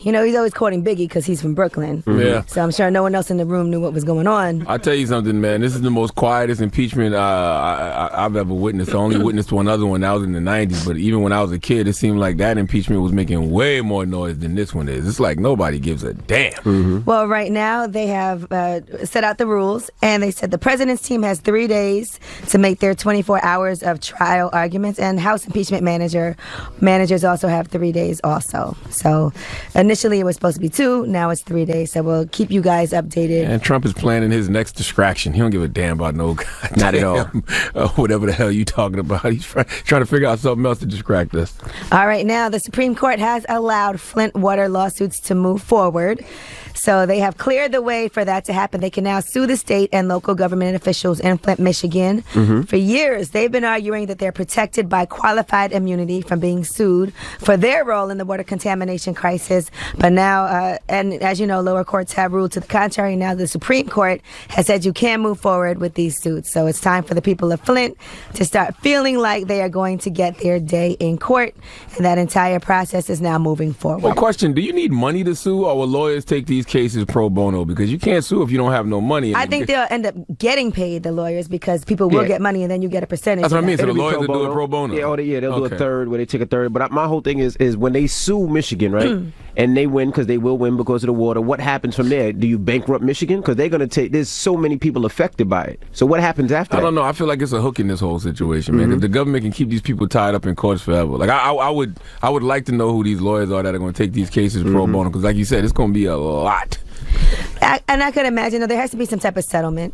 You know, he's always quoting Biggie because he's from Brooklyn. Yeah. So I'm sure no one else in the room knew what was going on. I'll tell you something, man. This is the most quietest impeachment I've ever witnessed. I only witnessed one other one. That was in the 90s. But even when I was a kid, it seemed like that impeachment was making way more noise than this one is. It's like nobody gives a damn. Well, right now they have set out the rules, and they said the president's team has 3 days to make their 24 hours of trial arguments, and House impeachment managers also have 3 days also. So initially it was supposed to be 2, now it's 3 days. So we'll keep you guys updated. And Trump is planning his next distraction. He don't give a damn about no God. Not at all. Whatever the hell you talking about. He's trying to figure out something else to distract us. All right, now the Supreme Court has allowed Flint water lawsuits to move forward. So they have cleared the way for that to happen. They can now sue the state and local government officials in Flint, Michigan. For years, they've been arguing that they're protected by qualified immunity from being sued for their role in the water contamination crisis. But now, and as you know, lower courts have ruled to the contrary. Now the Supreme Court has said you can move forward with these suits. So it's time for the people of Flint to start feeling like they are going to get their day in court. And that entire process is now moving forward. Well, question, do you need money to sue, or will lawyers take these cases pro bono? Because you can't sue if you don't have no money. I think they'll end up getting paid, the lawyers, because people will get money and then you get a percentage. That's what I mean. So the It'll be lawyers pro will do bono. it pro bono. Yeah, they'll do Okay. a third where they take a third. But my whole thing is when they sue Michigan, right? And they win because they will win because of the water. What happens from there? Do you bankrupt Michigan? Because they're going to take. There's so many people affected by it. So what happens after I that? don't know. I feel like it's a hook in this whole situation, man. 'Cause the government can keep these people tied up in courts forever. Like I would like to know who these lawyers are that are going to take these cases pro bono. Because like you said, it's going to be a lot. And I could imagine there has to be some type of settlement.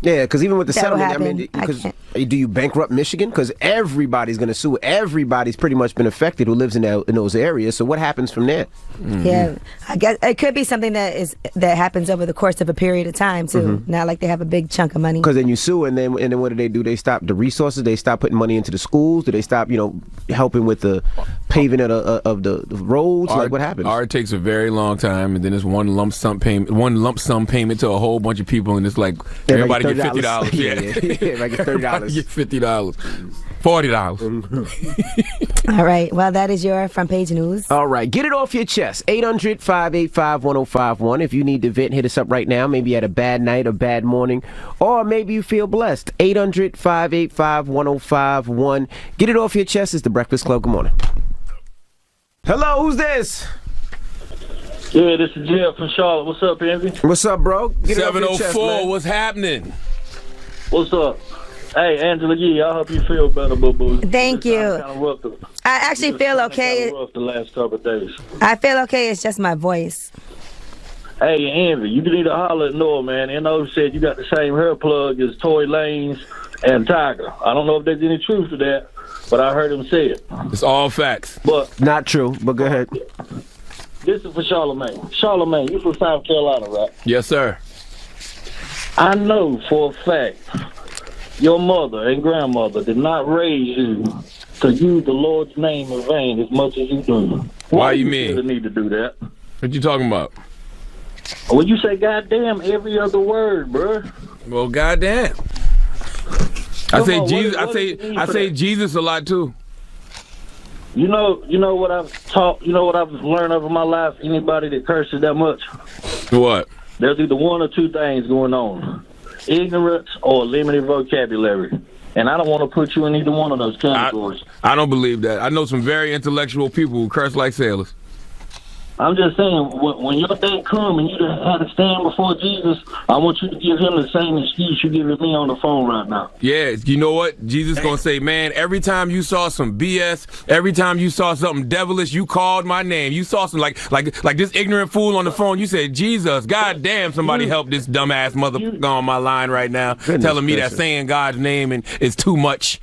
Yeah, because even with the That'll settlement, happen. I mean, I because can't. do you bankrupt Michigan? Because everybody's going to sue. Everybody's pretty much been affected who lives in those areas. So what happens from there? Yeah, I guess it could be something that happens over the course of a period of time too. Not like they have a big chunk of money. Because then you sue, and then what do? They stop the resources. They stop putting money into the schools. Do they stop, helping with the paving of the roads? Like what happens? It takes a very long time, and then it's one lump sum payment to a whole bunch of people, and it's like everybody get $50. Yeah, like $30. Get $50, $40. All right, well that is your front page news. All right, get it off your chest. 800-585-1051. If you need to vent, hit us up right now. Maybe you had a bad night, a bad morning, or maybe you feel blessed. 800-585-1051. Get it off your chest. It's the Breakfast Club. Good morning. Hello, who's this? Yeah, this is Jeff from Charlotte. What's up, Envy? What's up, bro? Get it off your chest, 704, man. what's happening? What's up? Hey, Angela Yee, I hope you feel better, boo-boo. Thank you. Rough I actually feel okay. rough the last couple of days. I feel okay. It's just my voice. Hey, Envy, you need to holler at Noah, man. N.O. said you got the same hair plug as Tory Lanez and Tiger. I don't know if there's any truth to that, but I heard him say it. It's all facts. But Not true, but go ahead. this is for Charlamagne. Charlamagne, you from South Carolina, right? Yes, sir. I know for a fact your mother and grandmother did not raise you to use the Lord's name in vain as much as you do. Why you mean? Feel the need to do that? What you talking about? When you say goddamn every other word, bruh. Well, goddamn. I say on, Jesus. what I do you mean say for that? Jesus a lot too. You know what I've taught. You know what I've learned over my life. Anybody that curses that much, What? there's either one or two things going on: ignorance or limited vocabulary. And I don't want to put you in either one of those categories. I don't believe that. I know some very intellectual people who curse like sailors. I'm just saying, when your day come and you had to stand before Jesus, I want you to give him the same excuse you're giving me on the phone right now. Yeah, you know what? Jesus gonna say, man, every time you saw some BS, every time you saw something devilish, you called my name. You saw some like this ignorant fool on the phone. You said, Jesus, God damn, somebody help this dumbass motherfucker on my line right now, telling me that saying God's name and is too much.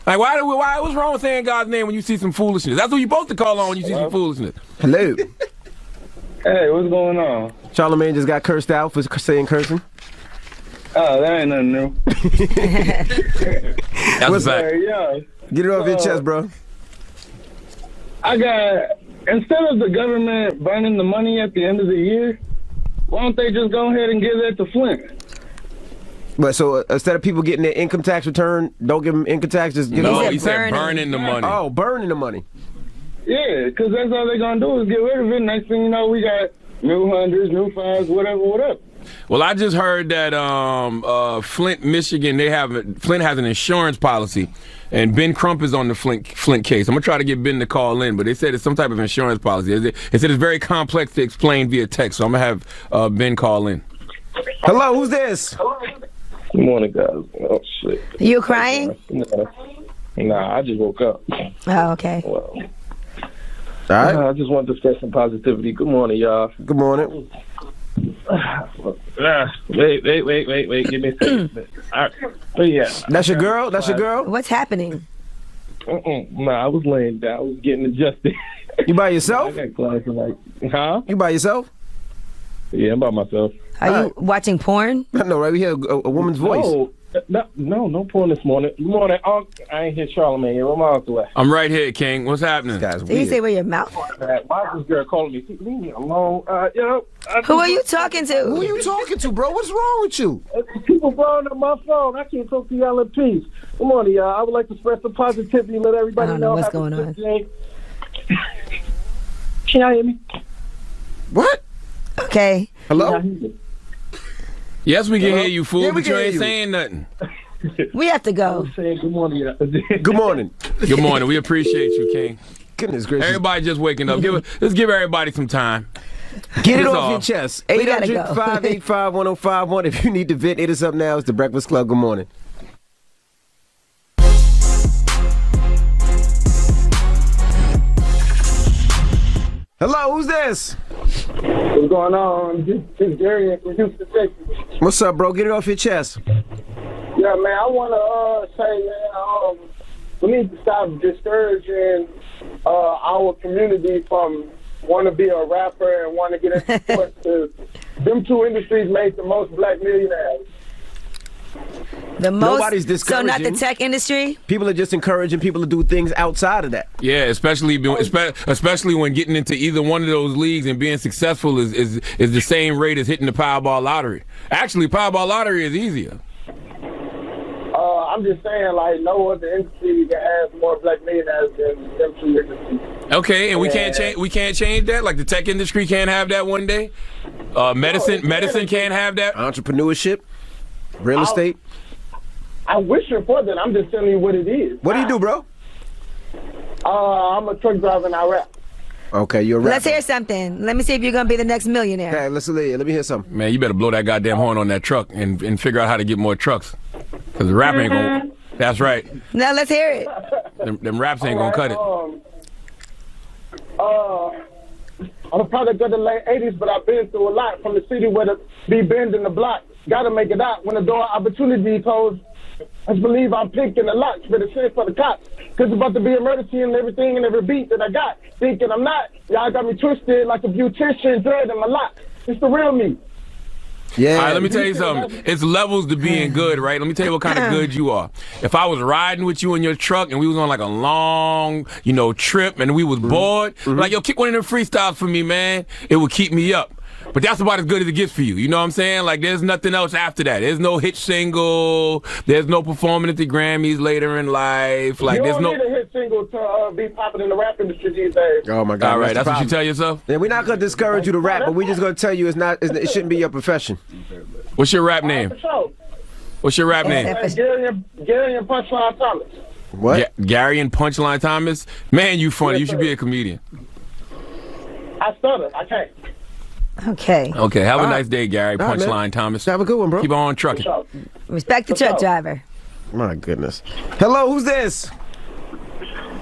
Like, why? What's wrong with saying God's name when you see some foolishness? That's what you're supposed to call on when you see some foolishness. Hello. Hey, what's going on? Charlamagne just got cursed out for saying cursing. Oh, that ain't nothing new. That's a fact. Hey, yeah. Get it off your chest, bro. Instead of the government burning the money at the end of the year, why don't they just go ahead and give that to Flint? But so instead of people getting their income tax return, don't give them income tax. Just give No, them. he said burning. burning the money. Oh, burning the money. Yeah, because that's all they're going to do is get rid of it. Next thing you know, we got new hundreds, new fives, whatever. Well, I just heard that Flint, Michigan, Flint has an insurance policy, and Ben Crump is on the Flint case. I'm gonna try to get Ben to call in, but they said it's some type of insurance policy. They said it's very complex to explain via text, so I'm gonna have Ben call in. Hello, who's this? Good morning, guys. Oh, shit. You crying? Nah, I just woke up. Oh, okay. Well, All right. I just want to discuss some positivity. Good morning, y'all. Good morning. Wait. Give me a second. Yeah. That's your girl? That's your girl? What's happening? Nah, I was laying down. I was getting adjusted. You by I yourself? got class tonight. Huh? You by yourself? Yeah, I'm by myself. Are you watching porn? I know, right? We hear a woman's voice. No porn this morning. Good morning, Unc. I ain't hear Charlamagne yet. Where my uncle at? I'm right here, King. What's happening? This guy's Did you say weird. where your mouth? Why is this girl calling me? Leave me alone. Who are you talking to? Who are you talking to, bro? What's wrong with you? People blowing up my phone. I can't talk to y'all in peace. Good morning, y'all. I would like to spread some positivity. Let everybody I don't know what's happy going on. birthday. Can y'all hear me? What? Okay. Hello? Yes, we can hear you, fool, Yeah, we but can you hear ain't you. saying nothing. We have to go. Saying good morning, y'all. Good morning. Good morning. We appreciate you, King. Goodness gracious. Everybody just waking up. Let's give everybody some time. Get it That's off all. your chest. We gotta go. 800-585-1051. If you need to vent, hit us up now. It's The Breakfast Club. Good morning. Hello, who's this? What's going on? This is Gary from Houston, Texas. What's up, bro? Get it off your chest. Yeah, man, I want to say, man, we need to stop discouraging our community from wanting to be a rapper and want to get into sports. 'Cause them two industries make the most black millionaires. The most. Nobody's So not the discouraging. tech industry? People are just encouraging people to do things outside of that. Yeah, especially when getting into either one of those leagues and being successful is the same rate as hitting the Powerball lottery. Actually, Powerball lottery is easier. I'm just saying, like, no other industry that has more black millionaires than them two industries. Okay, and we can't change that. Like the tech industry can't have that one day. Medicine can't have that. Entrepreneurship, real estate. I wish it for that. I'm just telling you what it is. What do you do, bro? I'm a truck driver and I rap. Okay, you're a rapper. Let's hear something. Let me see if you're going to be the next millionaire. Okay, let me hear something. Man, you better blow that goddamn horn on that truck and figure out how to get more trucks. Because the rap ain't gonna. That's right. Now let's hear it. Them raps ain't gonna cut it. I'm a product of the late 80s, but I've been through a lot from the city where the be bend in the block. Gotta make it out when the door opportunity closed. I just believe I'm picking the locks for the sense for the cops. Cause it's about to be emergency and everything and every beat that I got. Thinking I'm not. Y'all got me twisted like a beautician, dread in my lock. It's the real me. Yeah. All right, let me tell you something. It's levels to being good, right? Let me tell you what kind of good you are. If I was riding with you in your truck and we was on like a long, trip and we was bored, like, yo, kick one of them freestyles for me, man. It would keep me up. But that's about as good as it gets for you. You know what I'm saying? Like, there's nothing else after that. There's no hit single. There's no performing at the Grammys later in life. Like, You there's don't no. need a hit single to be popping in the rap industry these days. Oh my God. All right, that's the what you problem. tell yourself? Yeah, we're not gonna discourage you to rap, but we're just gonna tell you it shouldn't be your profession. What's your rap name? For sure. What's your rap name? Gary and Punchline Thomas. What? Gary and Punchline Thomas? Man, you funny. You should be a comedian. I stutter. I can't. Okay. Okay, have a All nice right. day, Gary. All right, man. Punchline Thomas. Have a good one, bro. Keep on trucking. Respect the truck driver. My goodness. Hello, who's this?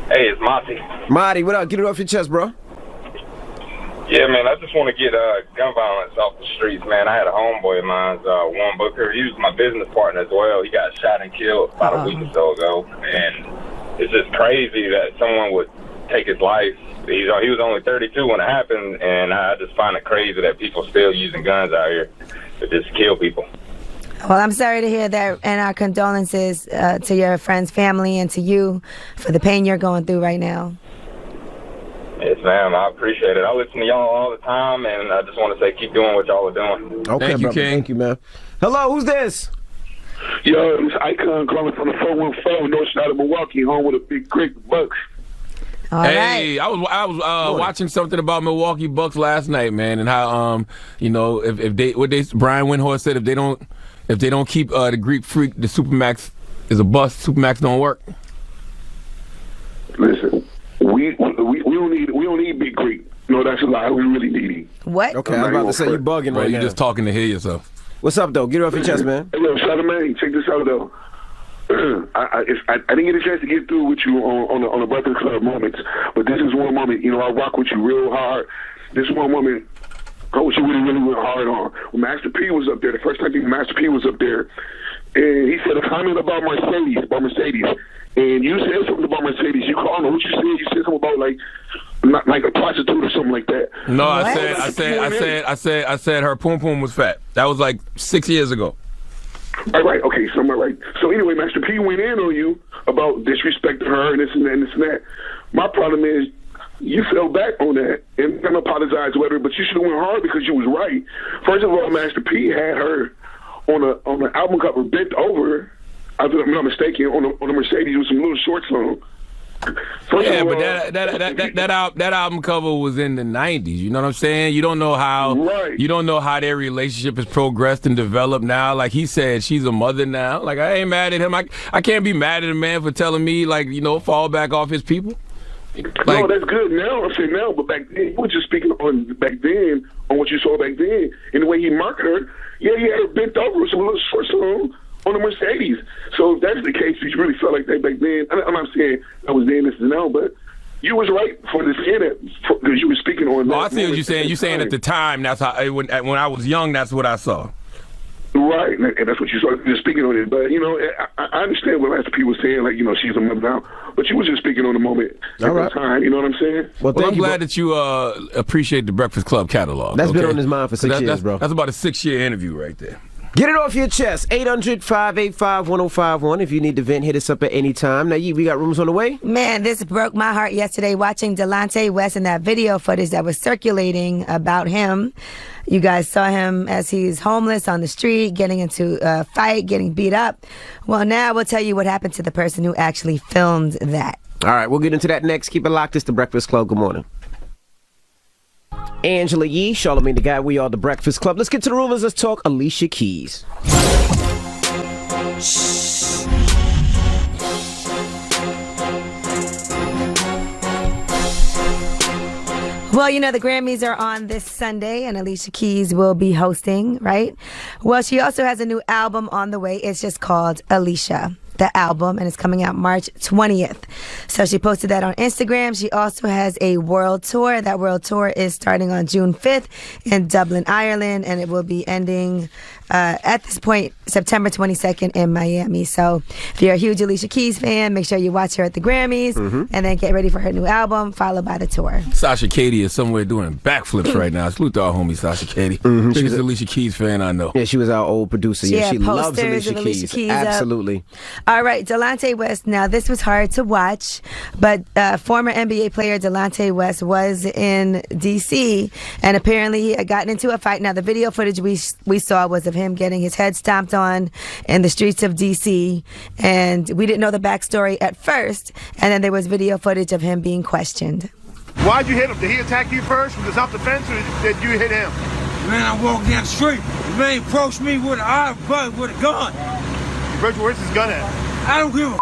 Hey, it's Monty. Marty, what up? Get it off your chest, bro. Yeah, man, I just want to get gun violence off the streets, man. I had a homeboy of mine, Warren Booker. He was my business partner as well. He got shot and killed about a week or so ago. And it's just crazy that someone would take his life. He was only 32 when it happened, and I just find it crazy that people still using guns out here to just kill people. Well, I'm sorry to hear that, and our condolences to your friend's family and to you for the pain you're going through right now. Yes, ma'am. I appreciate it. I listen to y'all all the time, and I just want to say keep doing what y'all are doing. Okay, Thank you, brother. King. Thank you, man. Hello, who's this? Yo, it's Icon calling from the 414 North Side of Milwaukee, home with a big Greek Bucks. All Hey, right. I was watching something about Milwaukee Bucks last night, man, and how if Brian Windhorst said if they don't keep the Greek Freak, the Supermax is a bust. Supermax don't work. Listen, we don't need Big Greek. No, that's a lie. We really need him. What? Okay, I was about to say you bugging Bro, right you now. just talking to hear yourself. What's up, though? Get it off your chest, man. Hey, look, Charlamagne, check this out though. I didn't get a chance to get through with you on the Breakfast Club moments, but this is one moment. You know, I rock with you real hard. This one moment, I wish you really went hard on. When Master P was up there, the first time Master P was up there, and he said a comment about Mercedes, and you said something about Mercedes. You called her. What you said? You said something about like a prostitute or something like that. No, What? I said her poom poom was fat. That was like 6 years ago. All right, okay, so I'm all right. So anyway, Master P went in on you about disrespecting her and this and that and this and that. My problem is you fell back on that, and I'm apologize, whatever, but you should have went hard because you was right. First of all, Master P had her on the album cover bent over. If I'm not mistaken, on a Mercedes with some little shorts on. Yeah, but that album cover was in the 90s. You know what I'm saying? You don't know how their relationship has progressed and developed now. Like he said, she's a mother now. Like I ain't mad at him. I can't be mad at a man for telling me fall back off his people. No, that's good now. I'm saying now, but back then, you were just speaking on what you saw back then and the way he marked her. Yeah, he had her bent over with some little shorts on the Mercedes. So if that's the case, you really felt like that back then. I'm not saying I was then, this is now, but you was right for the saying that because you were speaking on. I see what you're saying. You're saying at the time, that's how when I was young, that's what I saw. Right, and that's what you saw. Just speaking on it, but I understand what Master P was saying. Like she's a mother now, but you was just speaking on the moment at the time. You know what I'm saying? Well, I'm glad that you appreciate the Breakfast Club catalog. That's been on his mind for 6 years, bro. That's about a 6-year interview right there. Get it off your chest. 800-585-1051. If you need to vent, hit us up at any time. Now, we got rooms on the way. Man, this broke my heart yesterday watching Delonte West and that video footage that was circulating about him. You guys saw him as he's homeless on the street, getting into a fight, getting beat up. Well, now we'll tell you what happened to the person who actually filmed that. All right, we'll get into that next. Keep it locked. It's The Breakfast Club. Good morning. Angela Yee, Charlamagne the Guy, we are The Breakfast Club. Let's get to the rumors. Let's talk Alicia Keys. Well, the Grammys are on this Sunday, and Alicia Keys will be hosting, right? Well, she also has a new album on the way. It's just called Alicia, the album, and it's coming out March 20th. So she posted that on Instagram. She also has a world tour. That world tour is starting on June 5th in Dublin, Ireland, and it will be ending at this point September 22nd in Miami. So if you're a huge Alicia Keys fan, make sure you watch her at the Grammys and then get ready for her new album, followed by the tour. Sasha Katie is somewhere doing backflips right now. Salute to our homie Sasha Katie. She's an Alicia Keys fan, I know. Yeah, she was our old producer. Yeah, she loves posters Alicia of Keys. Keys Absolutely. All right, Delonte West. Now, this was hard to watch, but former NBA player Delonte West was in D.C., and apparently he had gotten into a fight. Now, the video footage we saw was of him getting his head stomped on in the streets of D.C., and we didn't know the backstory at first, and then there was video footage of him being questioned. Why'd you hit him? Did he attack you first with the self-defense, or did you hit him? Man, I walked down the street. The man approached me with a gun. Where's his gun at? I don't give a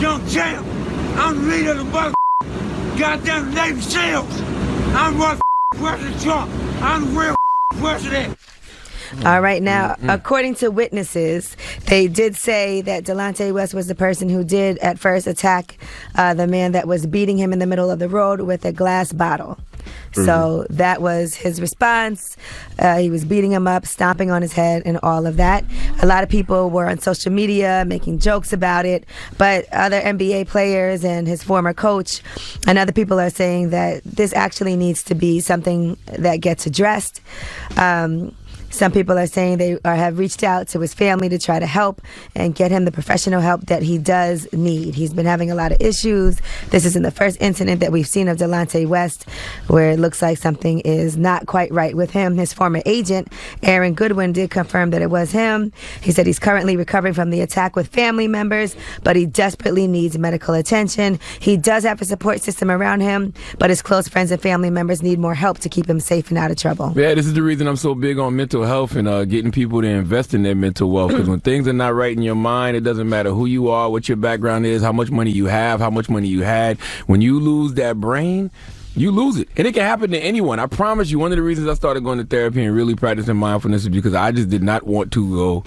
young champ. I'm the leader of the goddamn Navy SEALs. I'm what President Trump. I'm the real president. All right, now, according to witnesses, they did say that Delonte West was the person who did at first attack the man that was beating him in the middle of the road with a glass bottle. So that was his response. He was beating him up, stomping on his head, and all of that. A lot of people were on social media making jokes about it, but other NBA players and his former coach and other people are saying that this actually needs to be something that gets addressed. Some people are saying they have reached out to his family to try to help and get him the professional help that he does need. He's been having a lot of issues. This isn't the first incident that we've seen of Delonte West where it looks like something is not quite right with him. His former agent, Aaron Goodwin, did confirm that it was him. He said he's currently recovering from the attack with family members, but he desperately needs medical attention. He does have a support system around him, but his close friends and family members need more help to keep him safe and out of trouble. Yeah, this is the reason I'm so big on mental health and getting people to invest in their mental wealth. Because when things are not right in your mind, it doesn't matter who you are, what your background is, how much money you have, how much money you had. When you lose that brain, you lose it. And it can happen to anyone. I promise you, one of the reasons I started going to therapy and really practicing mindfulness is because I just did not want to go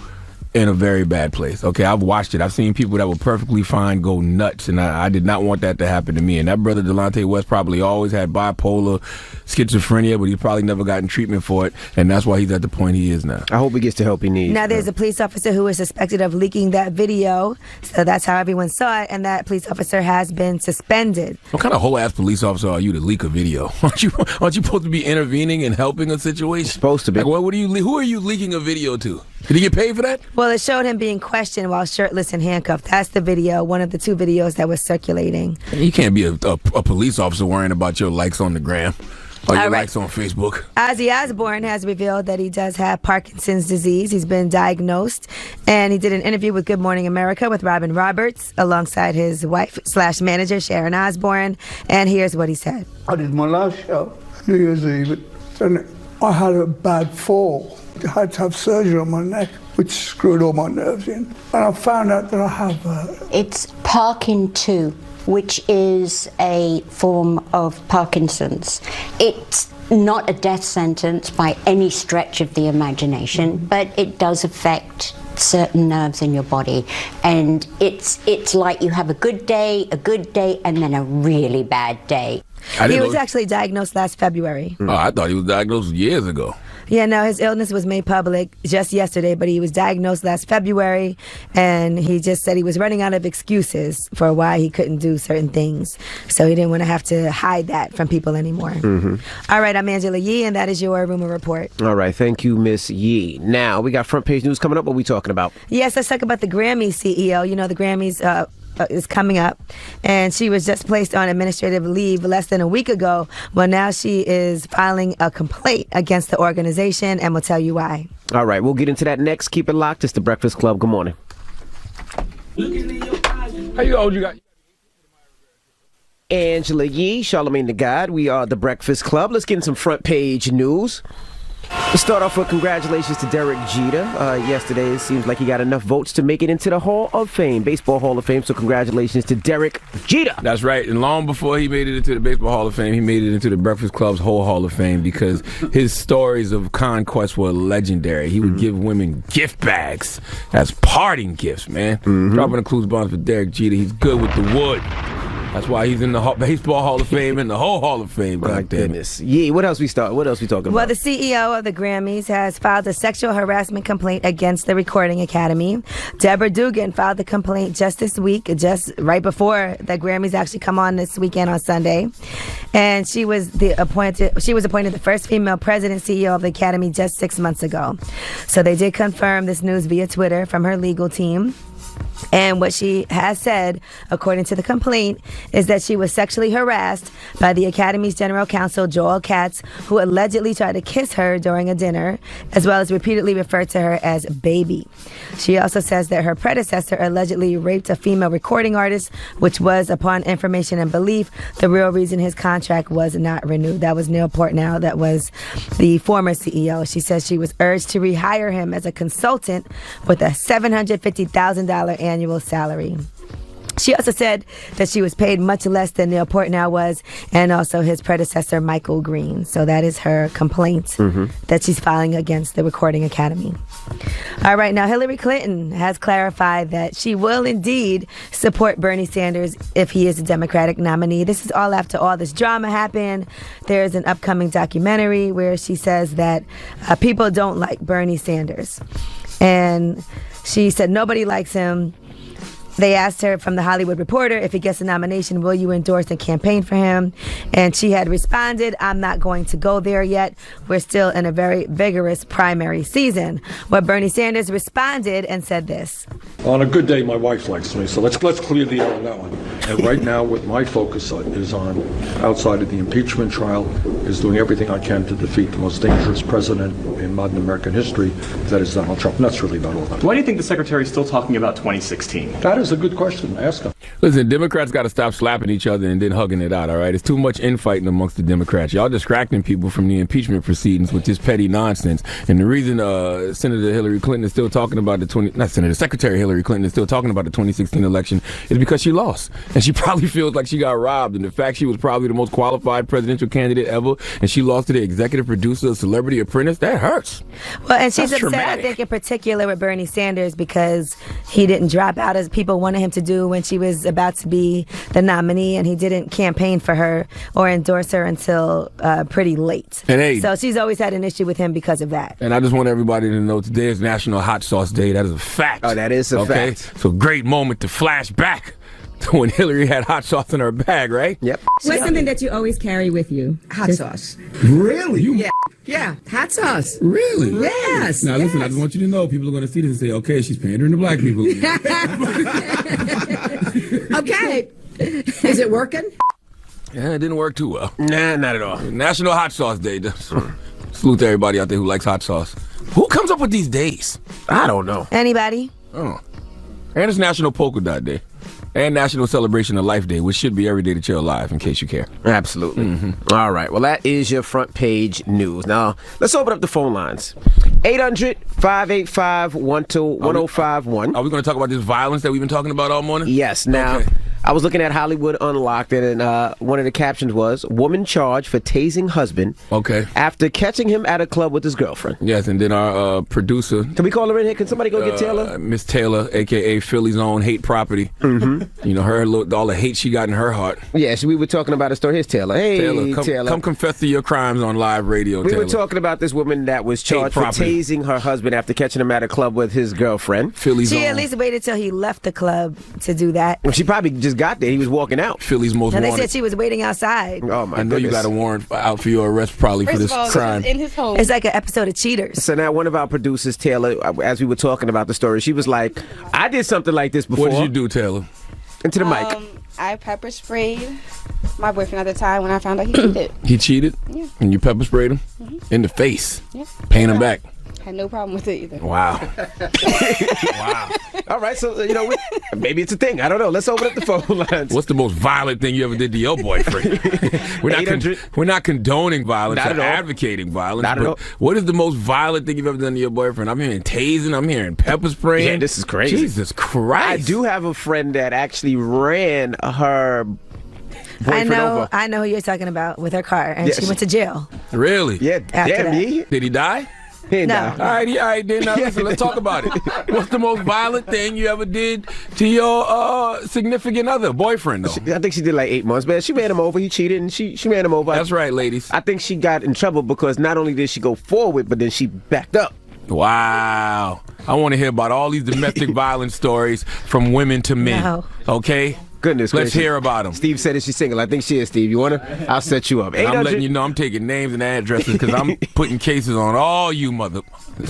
in a very bad place. Okay, I've watched it. I've seen people that were perfectly fine go nuts, and I did not want that to happen to me. And that brother Delonte West probably always had bipolar, schizophrenia, but he's probably never gotten treatment for it, and that's why he's at the point he is now. I hope he gets the help he needs. Now, there's a police officer who is suspected of leaking that video, so that's how everyone saw it, and that police officer has been suspended. What kind of whole-ass police officer are you to leak a video? Aren't you supposed to be intervening and helping a situation? Supposed to be. Like, who are you leaking a video to? Did he get paid for that? Well, it showed him being questioned while shirtless and handcuffed. That's the video, one of the two videos that was circulating. You can't be a police officer worrying about your likes on the gram or your likes on Facebook. Ozzy Osbourne has revealed that he does have Parkinson's disease. He's been diagnosed, and he did an interview with Good Morning America with Robin Roberts alongside his wife/manager, Sharon Osbourne, and here's what he said. I did my last show, New Year's Eve, and I had a bad fall. I had to have surgery on my neck, which screwed all my nerves in. And I found out that I have... It's Parkin 2, which is a form of Parkinson's. It's not a death sentence by any stretch of the imagination, but it does affect certain nerves in your body. And it's like you have a good day, and then a really bad day. He was actually diagnosed last February. Oh, I thought he was diagnosed years ago. Yeah, no, his illness was made public just yesterday, but he was diagnosed last February, and he just said he was running out of excuses for why he couldn't do certain things. So he didn't want to have to hide that from people anymore. Mm-hmm. All right, I'm Angela Yee, and that is your Rumor Report. All right, thank you, Miss Yee. Now, we got front page news coming up. What are we talking about? Yes, let's talk about the Grammy CEO. You know, the Grammys... is coming up, and she was just placed on administrative leave less than a week ago. Well, now she is filing a complaint against the organization, and we'll tell you why. All right, we'll get into that next. Keep it locked. It's the Breakfast Club. Good morning. How old you got? Angela Yee, Charlamagne the God. We are the Breakfast Club. Let's get in some front page news. Let's start off with congratulations to Derek Jeter. Yesterday, it seems like he got enough votes to make it into the Hall of Fame, Baseball Hall of Fame. So congratulations to Derek Jeter. That's right. And long before he made it into the Baseball Hall of Fame, he made it into the Breakfast Club's whole Hall of Fame because his stories of conquest were legendary. He would give women gift bags as parting gifts, man. Dropping the clues bombs for Derek Jeter. He's good with the wood. That's why he's in the Baseball Hall of Fame and the whole Hall of Fame. My goodness. Yeah, what else we talking about? Well, the CEO of the Grammys has filed a sexual harassment complaint against the Recording Academy. Deborah Dugan filed the complaint just this week, just right before the Grammys actually come on this weekend on Sunday. And she was appointed the first female president CEO of the Academy just 6 months ago. So they did confirm this news via Twitter from her legal team. And what she has said, according to the complaint, is that she was sexually harassed by the Academy's general counsel, Joel Katz, who allegedly tried to kiss her during a dinner, as well as repeatedly referred to her as baby. She also says that her predecessor allegedly raped a female recording artist, which was, upon information and belief, the real reason his contract was not renewed. That was Neil Portnow. That was the former CEO. She says she was urged to rehire him as a consultant with a $750,000 annual salary. She also said that she was paid much less than Neil Portnow was, and also his predecessor, Michael Green. So that is her complaint that she's filing against the Recording Academy. All right, now Hillary Clinton has clarified that she will indeed support Bernie Sanders if he is a Democratic nominee. This is all after all this drama happened. There's an upcoming documentary where she says that people don't like Bernie Sanders. And she said nobody likes him. They asked her from The Hollywood Reporter, if he gets a nomination, will you endorse and campaign for him? And she had responded, I'm not going to go there yet. We're still in a very vigorous primary season. But Bernie Sanders responded and said this. On a good day, my wife likes me, so let's clear the air on that one. And right now, what my focus is on, outside of the impeachment trial, is doing everything I can to defeat the most dangerous president in modern American history, that is Donald Trump. And that's really about all that. Why do you think the secretary is still talking about 2016? That is a good question. Ask him. Listen, Democrats got to stop slapping each other and then hugging it out, all right? It's too much infighting amongst the Democrats. Y'all distracting people from the impeachment proceedings with this petty nonsense. And the reason Senator Hillary Clinton is still talking about Secretary Hillary Clinton is still talking about the 2016 election is because she lost. And she probably feels like she got robbed. And the fact she was probably the most qualified presidential candidate ever, and she lost to the executive producer of Celebrity Apprentice, that hurts. Well, and she's That's upset, traumatic. I think, in particular with Bernie Sanders because he didn't drop out as people wanted him to do when she was about to be the nominee, and he didn't campaign for her or endorse her until pretty late. And hey, so she's always had an issue with him because of that. and I just want everybody to know today is National Hot Sauce Day. That is a fact. Oh, that is a fact. So great moment to flash back to when Hillary had hot sauce in her bag, right? Yep. What's something that you always carry with you? Hot sauce. Really? Yeah, hot sauce. Really? Yes. Now listen, I just want you to know people are going to see this and say, okay, she's pandering to black people. Okay. Is it working? Yeah, it didn't work too well. Nah, not at all. National Hot Sauce Day. Salute to everybody out there who likes hot sauce. Who comes up with these days? I don't know. Anybody? Oh. And it's National Polka Dot Day. And National Celebration of Life Day, which should be every day that you're alive, in case you care. Absolutely. All right. Well, that is your front page news. Now, let's open up the phone lines. 800-585-1051. Are we going to talk about this violence that we've been talking about all morning? Yes. Now, Okay. I was looking at Hollywood Unlocked, and one of the captions was, woman charged for tasing husband after catching him at a club with his girlfriend. Yes, and then our producer. Can we call her in here? Can somebody go get Taylor? Miss Taylor, a.k.a. Philly's own hate property. Mm-hmm. You know, all the hate she got in her heart. Yes, we were talking about a story. Here's Taylor. Hey, Taylor, come confess to your crimes on live radio, We Taylor. were talking about this woman that was charged for tasing her husband after catching him at a club with his girlfriend. She at least waited till he left the club to do that. Well, she probably just got there. He was walking out. Philly's most And they wanted. said she was waiting outside. Oh my I know goodness. you got a warrant out for your arrest probably for this crime. in his home. It's like an episode of Cheaters. So now one of our producers, Taylor, as we were talking about the story, she was like, I did something like this before. What did you do, Taylor? Into the mic. I pepper sprayed my boyfriend at the time when I found out he cheated. He cheated? Yeah. And you pepper sprayed him? In the face? Yeah. Paying him back? Had no problem with it either. Wow. All right, so, maybe it's a thing. I don't know. Let's open up the phone lines. What's the most violent thing you ever did to your boyfriend? we're not condoning violence Not or at all. advocating violence. Not at but all. what is the most violent thing you've ever done to your boyfriend? I'm hearing tasing. I'm hearing pepper spraying. Yeah, this is crazy. Jesus Christ. I do have a friend that actually ran her boyfriend over. I know who you're talking about with her car, and she went to jail. Really? Yeah. After that. Did he die? He No. died. All right, then listen, let's talk about it. What's the most violent thing you ever did to your significant other, boyfriend, though? I think she did like 8 months, but she ran him over. He cheated, and she ran him over. That's right, ladies. I think she got in trouble because not only did she go forward, but then she backed up. Wow. I want to hear about all these domestic violence stories from women to men. No. Okay? Goodness Let's gracious. hear about them. Steve said that she's single. I think she is, Steve. You want to? I'll set you up. And I'm 800 letting you know I'm taking names and addresses because I'm putting cases on all you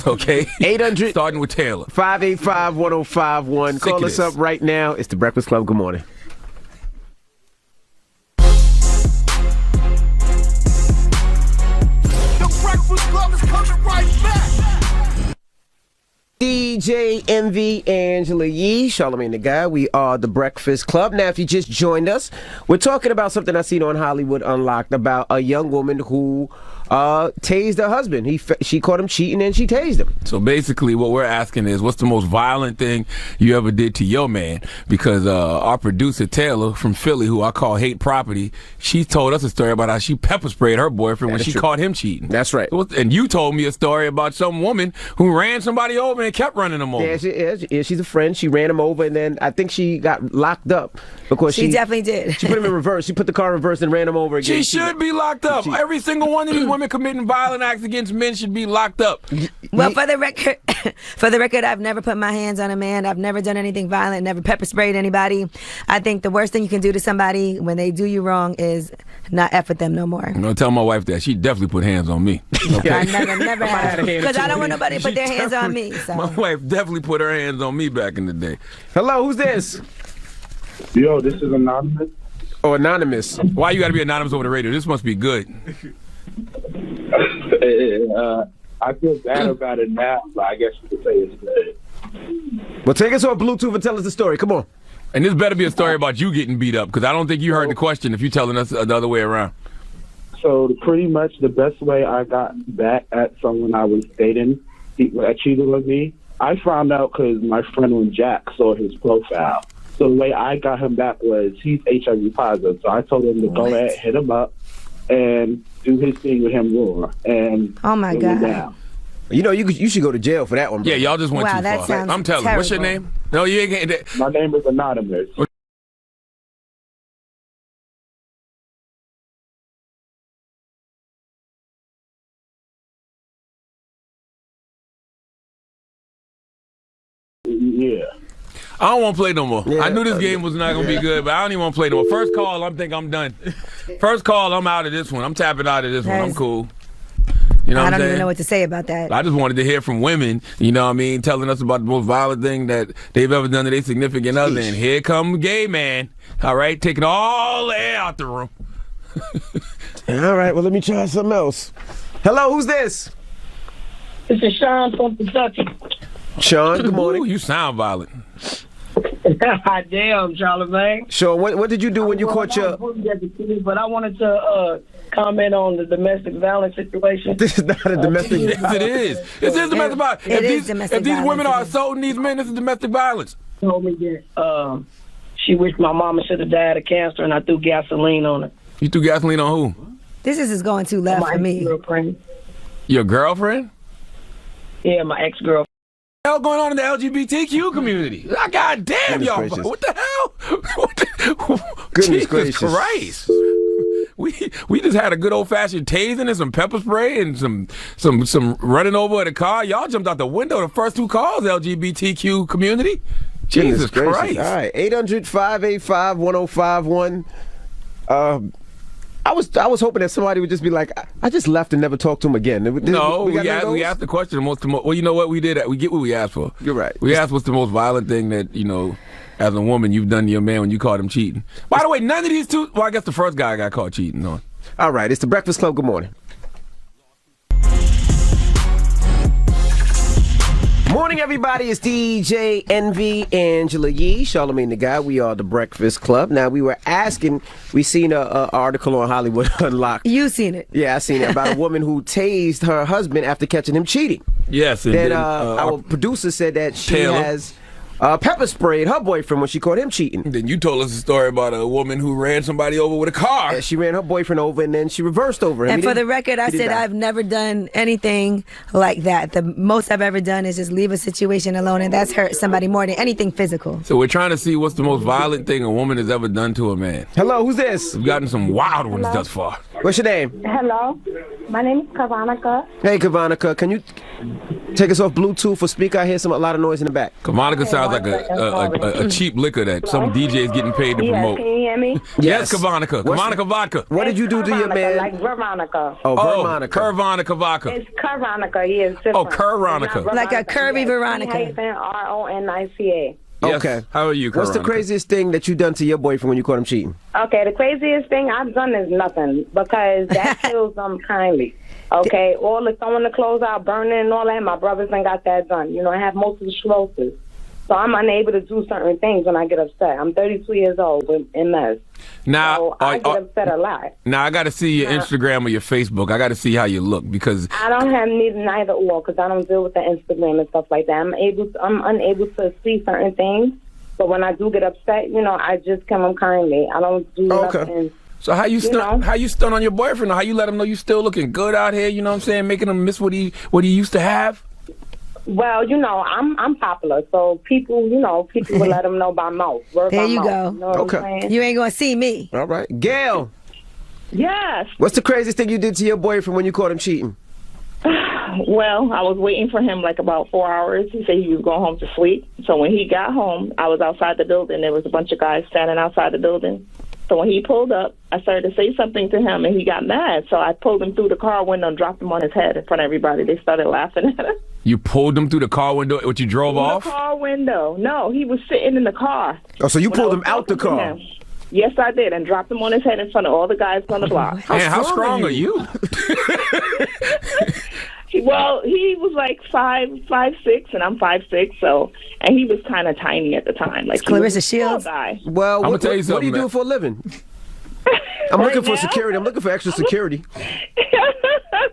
okay? 800 Starting with Taylor. 585-1051. Sick Call of us this. up right now. It's the Breakfast Club. Good morning. The Breakfast Club is coming right back. DJ MV, Angela Yee, Charlamagne the Guy. We are the Breakfast Club. Now, if you just joined us, we're talking about something I seen on Hollywood Unlocked about a young woman who tased her husband. She caught him cheating and she tased him. So basically what we're asking is, what's the most violent thing you ever did to your man? Because our producer, Taylor, from Philly, who I call Hate Property, she told us a story about how she pepper sprayed her boyfriend when she caught him cheating. That's right. And you told me a story about some woman who ran somebody over and kept running them over. Yeah, she's a friend. She ran him over, and then I think she got locked up because She definitely did. She put him in reverse. She put the car in reverse and ran him over again. She should be locked up. Every single one of these women committing violent acts against men should be locked up. Well, for the record, I've never put my hands on a man. I've never done anything violent, never pepper sprayed anybody. I think the worst thing you can do to somebody when they do you wrong is not F with them no more. No, tell my wife that. She definitely put hands on me. Okay? I never have. Because I don't want nobody to put their hands on me. So. My wife definitely put her hands on me back in the day. Hello, who's this? Yo, this is Anonymous. Oh, Anonymous. Why you got to be anonymous over the radio? This must be good. I feel bad about it now, but I guess you could say it's good. Well, take us off Bluetooth and tell us the story. Come on. And this better be a story about you getting beat up, because I don't think you heard the question if you're telling us the other way around. So pretty much the best way I got back at someone I was dating that cheated on me, I found out because my friend Jack saw his profile. So the way I got him back was he's HIV positive. So I told him to go ahead, hit him up, and do his thing with him raw. And oh my God. Down. You know, you should go to jail for that one, bro. Yeah, y'all just went too that far. sounds I'm telling you. What's your terrible. name? No, you ain't getting that. My name is Anonymous. Yeah. I don't want to play no more. Yeah. I knew this game was not going to be good, but I don't even want to play no more. First call, I'm done. First call, I'm out of this one. I'm tapping out of this one. I'm cool. You know I what I'm don't saying? even know what to say about that. I just wanted to hear from women, you know what I mean, telling us about the most violent thing that they've ever done to their significant other. And here come gay man, all right, taking all the air out the room. All right, well, let me try something else. Hello, who's this? This is Sean from Kentucky. Sean, good morning. Ooh, you sound violent. Damn, Charlamagne. Sean, what did you do when you caught your... But I wanted to comment on the domestic violence situation. This is not a domestic... Yes, it is. This is domestic violence. If these women are assaulting these men, this is domestic violence. Told me that she wished my mama should have died of cancer, and I threw gasoline on her. You threw gasoline on who? This is going too left for me. Girlfriend. Your girlfriend? Yeah, my ex-girlfriend. What the hell going on in the LGBTQ community? God damn, Goodness y'all. gracious. What the hell? Goodness Jesus gracious. Christ. We just had a good old fashioned tasing and some pepper spray and some running over the car. Y'all jumped out the window the first two calls, LGBTQ community. Jesus Goodness Christ. gracious. All right, 800-585-1051. I was hoping that somebody would just be like, I just left and never talked to him again. No, we got asked the question. Well, you know what we did? We get what we asked for. You're right. We asked what's the most violent thing that, you know, as a woman you've done to your man when you caught him cheating. By the way, none of these two, well, I guess the first guy got caught cheating on. All right, it's the Breakfast Club. Good morning. Morning, everybody. It's DJ Envy, Angela Yee, Charlamagne the Guy. We are the Breakfast Club. Now, we were asking, we seen an article on Hollywood Unlocked. You seen it? Yeah, I seen it, about a woman who tased her husband after catching him cheating. Yes. And then our producer said that she has pepper sprayed her boyfriend when she caught him cheating. Then you told us a story about a woman who ran somebody over with a car. Yeah, she ran her boyfriend over and then she reversed over him. And for the record, I said I've never done anything like that. The most I've ever done is just leave a situation alone, and that's hurt somebody more than anything physical. So we're trying to see what's the most violent thing a woman has ever done to a man. Hello, who's this? We've gotten some wild ones thus far. What's your name? Hello, my name is Kavanica. Hey, Kavanica, can you take us off Bluetooth or speaker? I hear a lot of noise in the back. Kavanica sounds like a cheap liquor that some DJ is getting paid to promote. Can you hear me? Yes, Kavanica. Kavanica vodka. What did you do to your man? Like Veronica. Oh, Veronica. Curvonica vodka. It's Veronica. He is different. Oh, Curvonica. Like a curvy Veronica. Ronica. Yes. Okay. How are you, What's the Veronica? craziest thing that you done to your boyfriend when you caught him cheating? Okay, the craziest thing I've done is nothing because that feels kindly. Okay, all the throwing the clothes out, burning and all that, my brothers ain't got that done. You know, I have multiple sclerosis. So I'm unable to do certain things when I get upset. I'm 32 years old with MS. Now, so I get upset a lot. Now, I got to see your Instagram or your Facebook. I got to see how you look because I don't have neither or because I don't deal with the Instagram and stuff like that. I'm unable to see certain things. So when I do get upset, you know, I just come on kindly. I don't do nothing. So how you stun on your boyfriend, or how you let him know you still looking good out here? You know what I'm saying, making him miss what he used to have. Well, you know, I'm popular, so people will let them know by mouth. There you go. You know what I'm saying? You ain't gonna see me. All right, Gail. Yes. What's the craziest thing you did to your boyfriend when you caught him cheating? Well, I was waiting for him like about 4 hours. He said he was going home to sleep. So when he got home, I was outside the building. There was a bunch of guys standing outside the building. So when he pulled up, I started to say something to him, and he got mad. So I pulled him through the car window and dropped him on his head in front of everybody. They started laughing at him. You pulled him through the car window? What, you drove off? The car window. No, he was sitting in the car. Oh, so you pulled him out the car? Yes, I did, and dropped him on his head in front of all the guys on the block. How strong are you? Well, he was like 5'6", and I'm 5'6", so, and he was kind of tiny at the time. Like Clarissa Shields. Well, I'm gonna tell you something. What do you do for a living? I'm looking for security. I'm looking for extra security.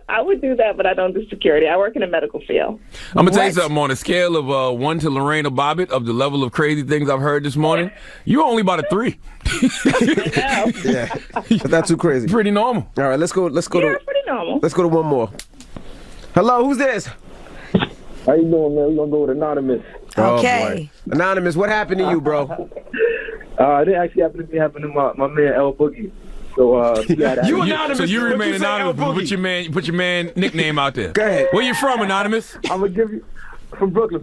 I would do that, but I don't do security. I work in the medical field. I'm gonna tell you something. On a scale of 1 to Lorena Bobbitt of the level of crazy things I've heard this morning, you're only about a 3. Yeah, not too crazy. Pretty normal. All right, let's go. Yeah, pretty normal. Let's go to one more. Hello, who's this? How you doing, man? We're gonna go with Anonymous. Okay. Oh, Anonymous, what happened to you, bro? It didn't actually happen to me. It happened to my man L Boogie. So you anonymous. So you remain anonymous. But put your man nickname out there. Go ahead. Where you from, Anonymous? I'm gonna give you from Brooklyn.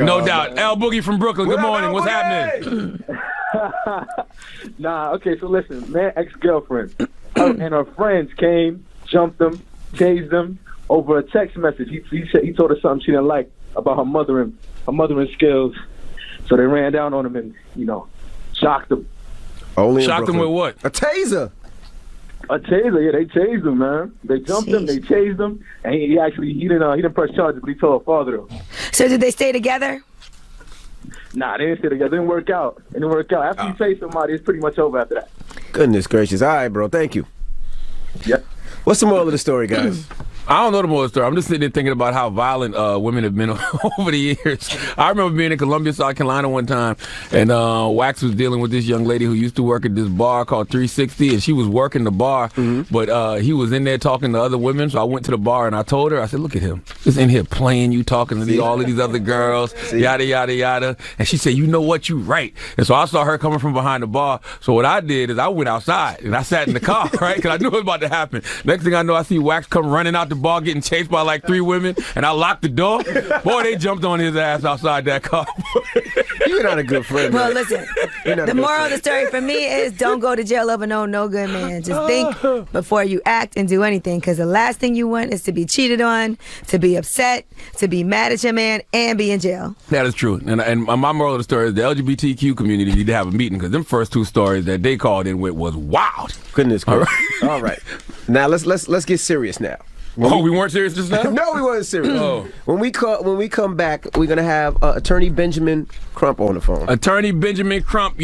No doubt. L Boogie from Brooklyn. Good morning. What's happening? Okay. So listen, man, ex-girlfriend, and her friends came, jumped them, tased them over a text message. He told her something she didn't like about her mothering skills. So they ran down on him and shocked him. Shocked him with what? A taser. A taser, yeah, they tased him, man. They jumped him, they tased him, and he didn't press charges, but he told her father though. So did they stay together? Nah, they didn't stay together. It didn't work out. After you tase somebody, it's pretty much over after that. Goodness gracious. All right, bro. Thank you. Yep. What's the moral of the story, guys? I don't know the moral story. I'm just sitting there thinking about how violent women have been over the years. I remember being in Columbia, South Carolina one time, and Wax was dealing with this young lady who used to work at this bar called 360, and she was working the bar, but he was in there talking to other women, so I went to the bar, and I told her, I said, look at him. Just in here playing you, talking to all of these other girls, yada, yada, yada. And she said, you know what, you right. And so I saw her coming from behind the bar, so what I did is I went outside, and I sat in the car, right, because I knew it was about to happen. Next thing I know, I see Wax come running out the bar, getting chased by like 3 women, and I locked the door. Boy, they jumped on his ass outside that car. You're not a good friend, Well, man. listen, the moral of the story for me is don't go to jail over no good man. Just think before you act and do anything, because the last thing you want is to be cheated on, to be upset, to be mad at your man, and be in jail. That is true. And my moral of the story is the LGBTQ community need to have a meeting, because them first 2 stories that they called in with was wild. Goodness gracious. All right. Now let's get serious now. We weren't serious just now? No, we weren't serious. When we come back, we're gonna have Attorney Benjamin Crump on the phone. Attorney Benjamin Crump,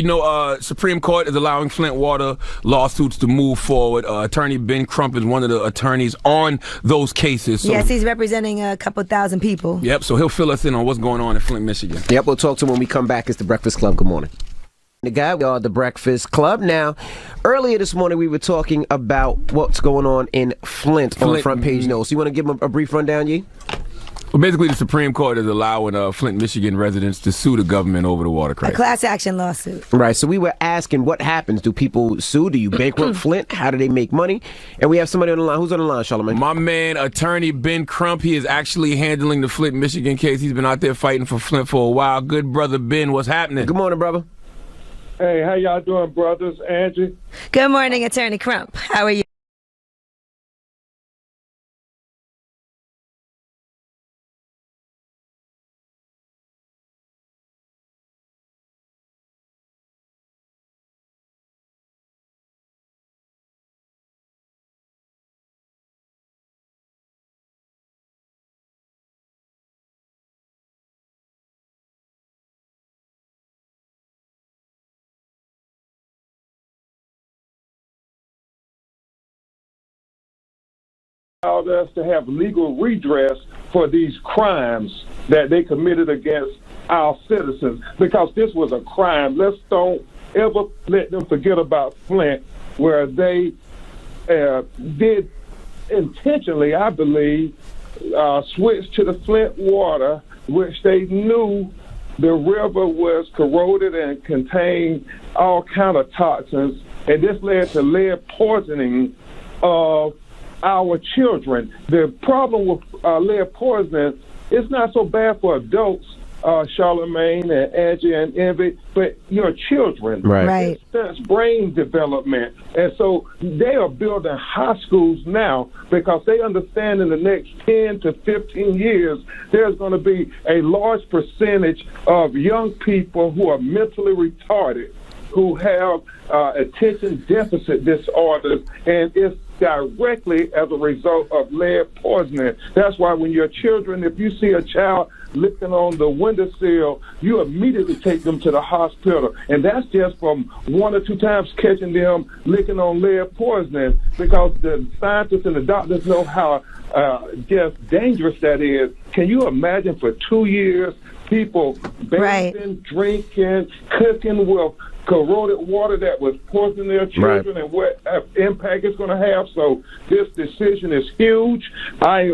Supreme Court is allowing Flint water lawsuits to move forward. Attorney Ben Crump is one of the attorneys on those cases. So, yes, he's representing a couple thousand people. Yep, so he'll fill us in on what's going on in Flint, Michigan. Yep, we'll talk to him when we come back. It's The Breakfast Club. Good morning. The guy, we are The Breakfast Club. Now, earlier this morning, we were talking about what's going on in Flint on Front Page News. So you want to give them a brief rundown, Yee? Well, basically, the Supreme Court is allowing Flint, Michigan residents to sue the government over the water crisis. A class action lawsuit. Right. So we were asking what happens. Do people sue? Do you bankrupt Flint? How do they make money? And we have somebody on the line. Who's on the line, Charlamagne? My man, Attorney Ben Crump. He is actually handling the Flint, Michigan case. He's been out there fighting for Flint for a while. Good brother Ben, what's happening? Good morning, brother. Hey, how y'all doing, brothers? Angie? Good morning, Attorney Crump. How are you? Allowed us to have legal redress for these crimes that they committed against our citizens, because this was a crime. Let's don't ever let them forget about Flint, where they did intentionally, I believe, switch to the Flint water, which they knew the river was corroded and contained all kind of toxins, and this led to lead poisoning of our children. The problem with lead poisoning is not so bad for adults, Charlamagne and Angie and Envy, but your children. Right. It stunts brain development. And so they are building high schools now because they understand in the next 10 to 15 years there's going to be a large percentage of young people who are mentally retarded, who have attention deficit disorders, and it's directly as a result of lead poisoning. That's why when your children, if you see a child licking on the windowsill, you immediately take them to the hospital. And that's just from 1 or 2 times catching them licking on lead poisoning, because the scientists and the doctors know how just dangerous that is. Can you imagine for 2 years people bathing, drinking, cooking with corroded water that was poisoning their children, and what impact it's going to have? So this decision is huge.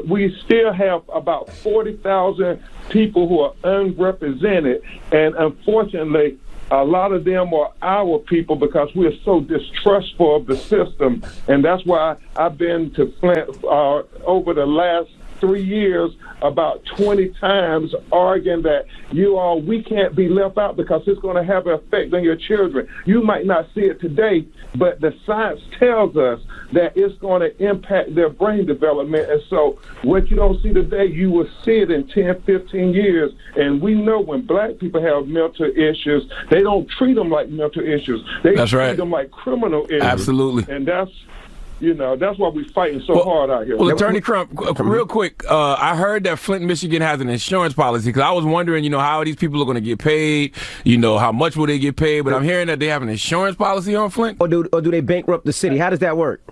We still have about 40,000 people who are unrepresented, and unfortunately a lot of them are our people because we are so distrustful of the system. And that's why I've been to Flint over the last 3 years about 20 times, arguing that we can't be left out because it's going to have an effect on your children. You might not see it today, but the science tells us that it's going to impact their brain development. And so what you don't see today, you will see it in 10, 15 years. And we know when black people have mental issues, they don't treat them like mental issues. They treat them like criminal issues. Absolutely. And that's why we're fighting so hard out here. Well, Attorney Crump, real quick, I heard that Flint, Michigan has an insurance policy, because I was wondering, how these people are going to get paid, how much will they get paid, but I'm hearing that they have an insurance policy on Flint? Or do they bankrupt the city? How does that work?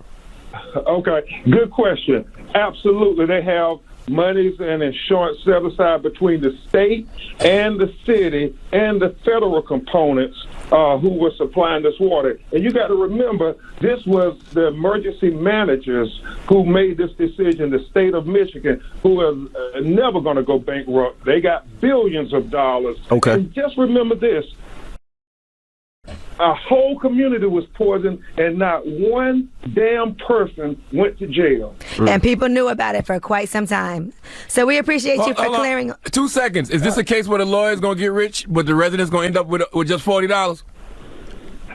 Okay, good question. Absolutely, they have monies and insurance set aside between the state and the city and the federal components who were supplying this water. And you got to remember, this was the emergency managers who made this decision, the state of Michigan, who are never going to go bankrupt. They got billions of dollars. Okay. And just remember this. A whole community was poisoned, and not one damn person went to jail. And people knew about it for quite some time. So we appreciate you for clearing. 2 seconds. Is this a case where the lawyer's going to get rich, but the resident's going to end up with just $40?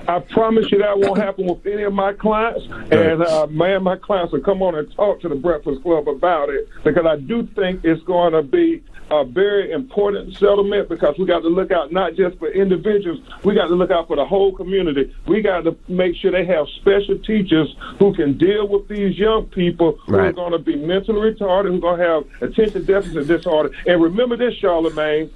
I promise you that won't happen with any of my clients. And my clients will come on and talk to the Breakfast Club about it, because I do think it's going to be a very important settlement, because we got to look out not just for individuals, we got to look out for the whole community. We got to make sure they have special teachers who can deal with these young people who are going to be mentally retarded, who are going to have attention deficit disorder. And remember this, Charlamagne,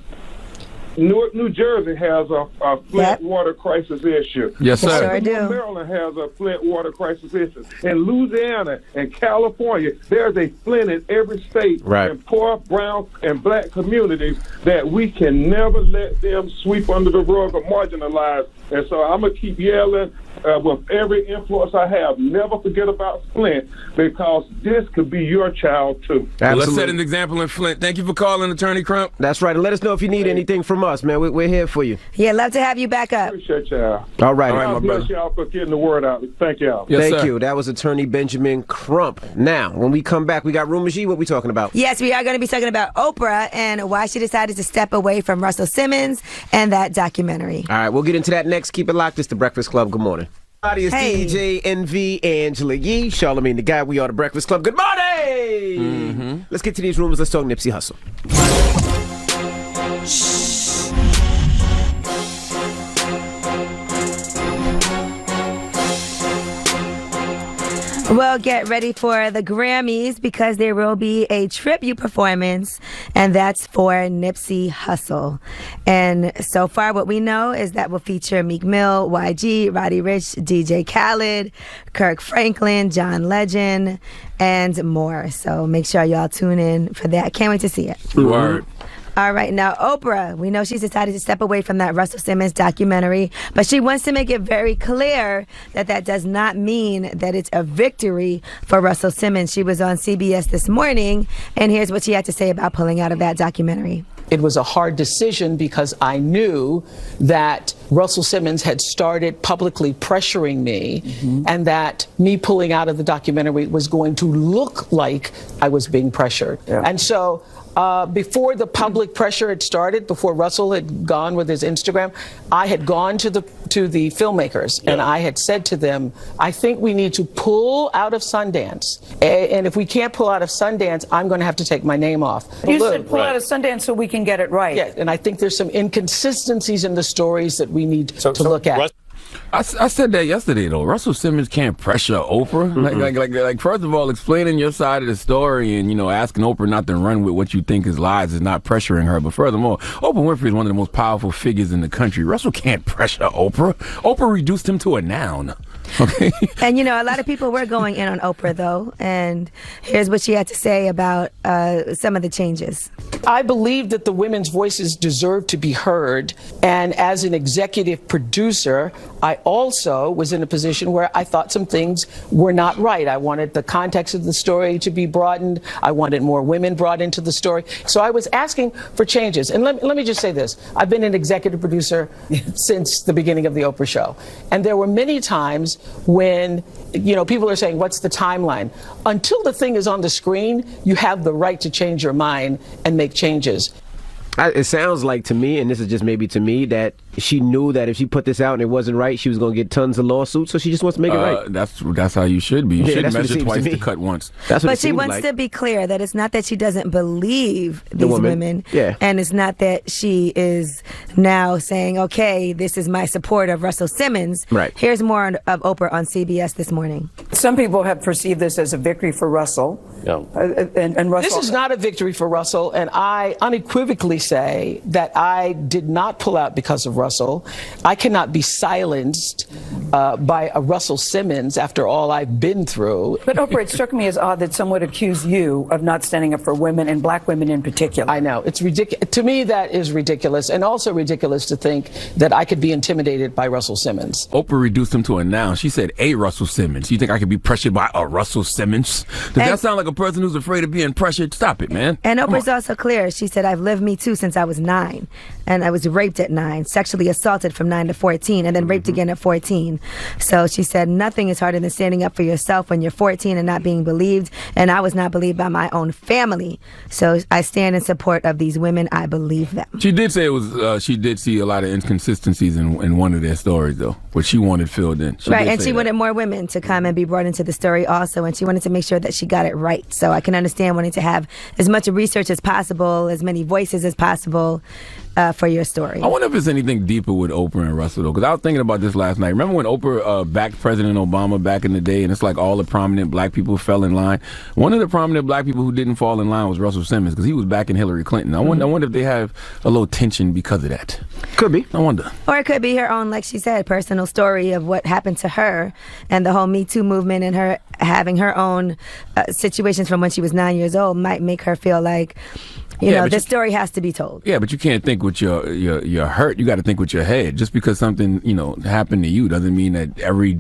New Jersey has a Flint water crisis issue. Yes, sir. Sure do. Maryland has a Flint water crisis issue. In Louisiana and California, there's a Flint in every state. In poor, brown, and black communities that we can never let them sweep under the rug or marginalize. And so I'm going to keep yelling with every influence I have. Never forget about Flint, because this could be your child, too. Well, let's set an example in Flint. Thank you for calling, Attorney Crump. That's right. And let us know if you need anything from us, man. We're here for you. Yeah, love to have you back up. Appreciate y'all. All right. God bless y'all for getting the word out. Thank y'all. Thank you. That was Attorney Benjamin Crump. Now, when we come back, we got Rumor G. What we talking about? Yes, we are going to be talking about Oprah and why she decided to step away from Russell Simmons and that documentary. All right, we'll get into that next. Keep it locked. It's the Breakfast Club. Good morning. It's DJ Envy, Angela Yee, Charlamagne the Guy. We are the Breakfast Club. Good morning. Let's get to these rumors. Let's talk Nipsey Hussle. Well, get ready for the Grammys, because there will be a tribute performance, and that's for Nipsey Hussle. And so far what we know is that will feature Meek Mill, YG, Roddy Ricch, DJ Khaled, Kirk Franklin, John Legend, and more. So make sure y'all tune in for that. Can't wait to see it. Word. All right, now Oprah, we know she's decided to step away from that Russell Simmons documentary, but she wants to make it very clear that that does not mean that it's a victory for Russell Simmons. She was on CBS this morning, and here's what she had to say about pulling out of that documentary. It was a hard decision because I knew that Russell Simmons had started publicly pressuring me, and that me pulling out of the documentary was going to look like I was being pressured. And so before the public pressure had started, before Russell had gone with his Instagram, I had gone to the filmmakers and I had said to them, I think we need to pull out of Sundance. And if we can't pull out of Sundance, I'm going to have to take my name off. You said pull out of Sundance so we can get it right. Yeah, and I think there's some inconsistencies in the stories that we need to look at. I said that yesterday though. Russell Simmons can't pressure Oprah. Like first of all, explaining your side of the story and asking Oprah not to run with what you think is lies is not pressuring her. But furthermore, Oprah Winfrey is one of the most powerful figures in the country. Russell can't pressure Oprah. Oprah reduced him to a noun. Okay. And a lot of people were going in on Oprah though, and here's what she had to say about some of the changes. I believe that the women's voices deserve to be heard, and as an executive producer, I also was in a position where I thought some things were not right. I wanted the context of the story to be broadened. I wanted more women brought into the story. So I was asking for changes. And let me just say this. I've been an executive producer since the beginning of the Oprah show. And there were many times when, people are saying, what's the timeline? Until the thing is on the screen, you have the right to change your mind and make changes. It sounds like to me, and this is just maybe to me, that she knew that if she put this out and it wasn't right, she was going to get tons of lawsuits, so she just wants to make it right. That's how you should be. You shouldn't measure twice to cut once. But she wants to be clear that it's not that she doesn't believe these women, and it's not that she is now saying, okay, this is my support of Russell Simmons. Right. Here's more of Oprah on CBS this morning. Some people have perceived this as a victory for Russell. Yeah. And Russell. This is not a victory for Russell, and I unequivocally say that I did not pull out because of Russell. I cannot be silenced by a Russell Simmons after all I've been through. But Oprah, it struck me as odd that some would accuse you of not standing up for women and black women in particular. I know. It's ridiculous. To me, that is ridiculous, and also ridiculous to think that I could be intimidated by Russell Simmons. Oprah reduced him to a noun. She said a Russell Simmons. You think I could be pressured by a Russell Simmons? Does that sound like a person who's afraid of being pressured? Stop it, man. And Oprah's also clear. She said, I've lived Me Too since I was 9, and I was raped at 9, sexually assaulted from 9 to 14, and then raped again at 14. So she said, nothing is harder than standing up for yourself when you're 14 and not being believed, and I was not believed by my own family. So I stand in support of these women. I believe them. She did say it was. She did see a lot of inconsistencies in one of their stories, though, what she wanted filled in. Right, and she wanted more women to come and be brought into the story also, and she wanted to make sure that she got it right. So I can understand wanting to have as much research as possible, as many voices as possible for your story. I wonder if there's anything deeper with Oprah and Russell, though, because I was thinking about this last night. Remember when Oprah backed President Obama back in the day, and it's like all the prominent black people fell in line? One of the prominent black people who didn't fall in line was Russell Simmons, because he was backing Hillary Clinton. I wonder if they have a little tension because of that. Could be. I wonder. Or it could be her own, like she said, personal story of what happened to her and the whole Me Too movement, and her having her own situations from when she was 9 years old might make her feel like, this story has to be told. Yeah, but you can't think with your hurt. You got to think with your head. Just because something, happened to you doesn't mean that every,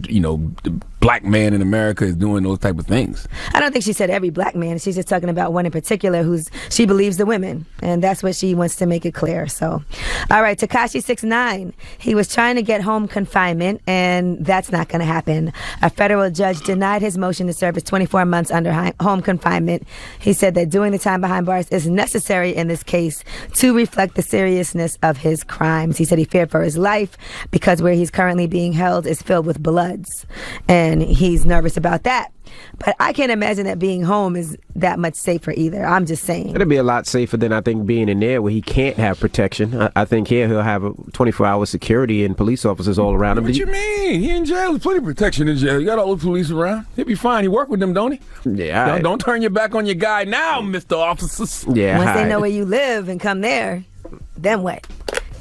black man in America is doing those type of things. I don't think she said every black man. She's just talking about one in particular she believes the women. And that's what she wants to make it clear. So, all right, Tekashi 6ix9ine. He was trying to get home confinement, and that's not going to happen. A federal judge denied his motion to serve his 24 months under home confinement. He said that doing the time behind bars is necessary in this case to reflect the seriousness of his crimes. He said he feared for his life because where he's currently being held is filled with bloods, and he's nervous about that. But I can't imagine that being home is that much safer either. I'm just saying. It'll be a lot safer than I think being in there where he can't have protection. I think here he'll have a 24-hour security and police officers all around him. What you mean? He in jail. There's plenty of protection in jail. You got all the police around. He'll be fine. He work with them, don't he? Yeah. Don't turn your back on your guy now, Mr. Officers. Yeah. Once they know where you live and come there, then what?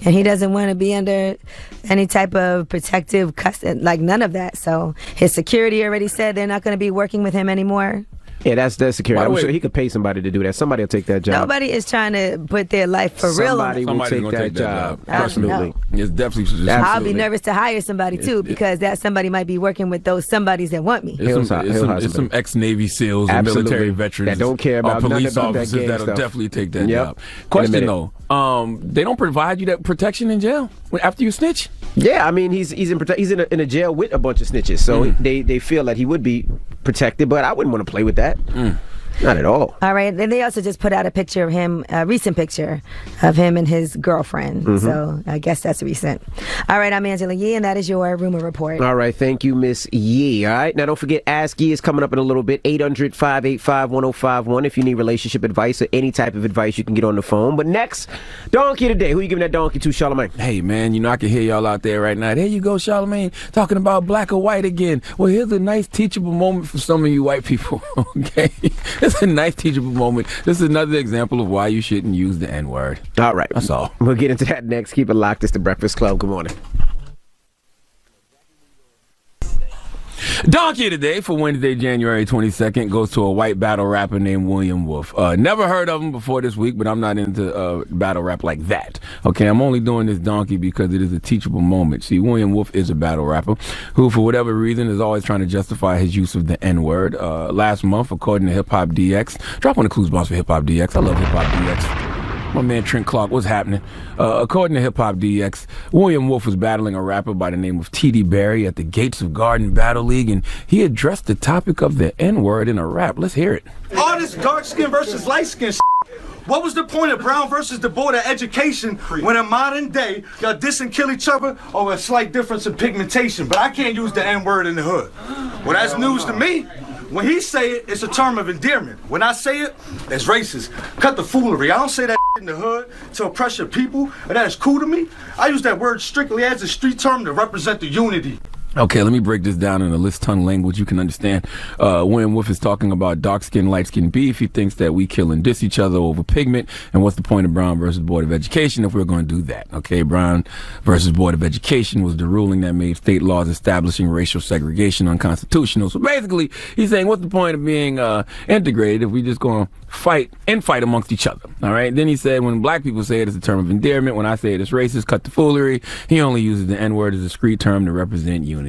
And he doesn't want to be under any type of protective custody, like none of that. So his security already said they're not going to be working with him anymore. Yeah, that's security. By the I'm way- sure he could pay somebody to do that. Somebody will take that job. Nobody is trying to put their life for real on Somebody it. will Somebody's take gonna that take that job. job. Trust me. Absolutely. It's definitely. I'll be nervous to hire somebody too because that somebody might be working with those somebodies that want me. It's some ex-Navy SEALs and Absolutely. military veterans That don't care about or police nothing about that officers gang that'll stuff. definitely take that Yep. job. In a Question minute. though, they don't provide you that protection in jail after you snitch? Yeah, I mean he's in a jail with a bunch of snitches, so they feel that he would be protected, but I wouldn't want to play with that. Not at all. All right, and they also just put out a picture of him, a recent picture of him and his girlfriend. Mhm. So I guess that's recent. All right, I'm Angela Yee, and that is your rumor report. All right, thank you, Miss Yee. All right, now don't forget, Ask Yee is coming up in a little bit. 800-585-1051. If you need relationship advice or any type of advice, you can get on the phone. But next, donkey today. Who you giving that donkey to, Charlamagne? Hey, man, I can hear y'all out there right now. There you go, Charlamagne, talking about black or white again. Well, here's a nice teachable moment for some of you white people, okay? It's a nice teachable moment. This is another example of why you shouldn't use the N-word. All right. That's all. We'll get into that next. Keep it locked. It's the Breakfast Club. Good morning. Donkey today for Wednesday, January 22nd goes to a white battle rapper named William Wolf. Never heard of him before this week, but I'm not into battle rap like that. Okay, I'm only doing this donkey because it is a teachable moment. See, William Wolf is a battle rapper who, for whatever reason, is always trying to justify his use of the N-word. Last month, according to Hip Hop DX, drop on the clues boss for Hip Hop DX. I love Hip Hop DX. My man Trent Clark, what's happening? According to Hip Hop DX, William Wolf was battling a rapper by the name of T.D. Barry at the Gates of Garden Battle League, and he addressed the topic of the N-word in a rap. Let's hear it. All this dark skin versus light skin what was the point of Brown versus the Board of Education when in modern day y'all diss and kill each other over a slight difference in pigmentation? But I can't use the N-word in the hood. Well, that's news to me. When he say it, it's a term of endearment. When I say it, it's racist. Cut the foolery. I don't say that in the hood to oppress your people, and that is cool to me. I use that word strictly as a street term to represent the unity. Okay, let me break this down in a list tongue language you can understand. William Wolf is talking about dark skin, light skin beef. He thinks that we kill and diss each other over pigment. And what's the point of Brown versus Board of Education if we're going to do that? Okay, Brown versus Board of Education was the ruling that made state laws establishing racial segregation unconstitutional. So basically, he's saying, what's the point of being integrated if we just going to fight amongst each other? All right. Then he said, when black people say it, it's a term of endearment. When I say it, it's racist. Cut the foolery. He only uses the N-word as a discreet term to represent unity.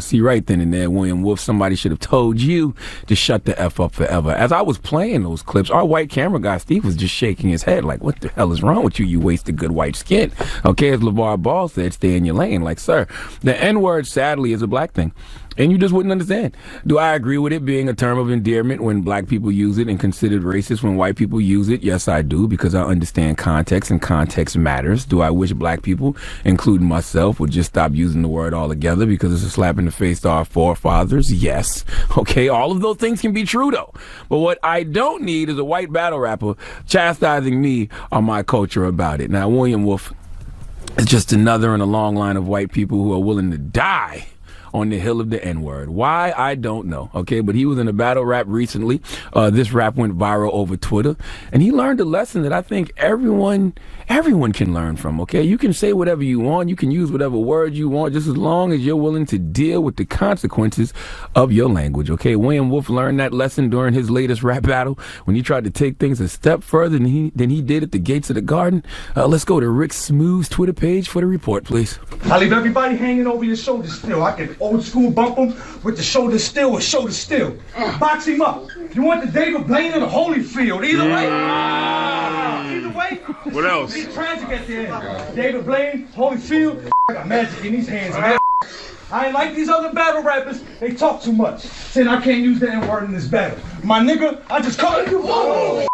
See, right then and there, William Wolf, somebody should have told you to shut the F up forever. As I was playing those clips, our white camera guy, Steve, was just shaking his head like, what the hell is wrong with you? You wasted good white skin. Okay, as LeVar Ball said, stay in your lane. Like, sir, the N-word, sadly, is a black thing. And you just wouldn't understand. Do I agree with it being a term of endearment when black people use it and considered racist when white people use it? Yes, I do, because I understand context and context matters. Do I wish black people, including myself, would just stop using the word altogether because it's a slap in the face to our forefathers? Yes. Okay, all of those things can be true, though. But what I don't need is a white battle rapper chastising me or my culture about it. Now, William Wolf is just another in a long line of white people who are willing to die on the hill of the N-word. Why? I don't know. Okay, but he was in a battle rap recently. This rap went viral over Twitter, and he learned a lesson that I think everyone can learn from. Okay, you can say whatever you want, you can use whatever words you want, just as long as you're willing to deal with the consequences of your language. Okay, William Wolf learned that lesson during his latest rap battle when he tried to take things a step further than he did at the Gates of the Garden. Let's go to Rick Smooth's Twitter page for the report, please. I leave everybody hanging over your shoulders still. I can old school bump him with the shoulder still or shoulder still. Box him up. You want the David Blaine or the Holyfield? Either way. Either way. What else? He's trying to get there. David Blaine, Holyfield. I got magic in these hands. I ain't like these other battle rappers. They talk too much. Saying I can't use the N-word in this battle. My nigga, I just call you.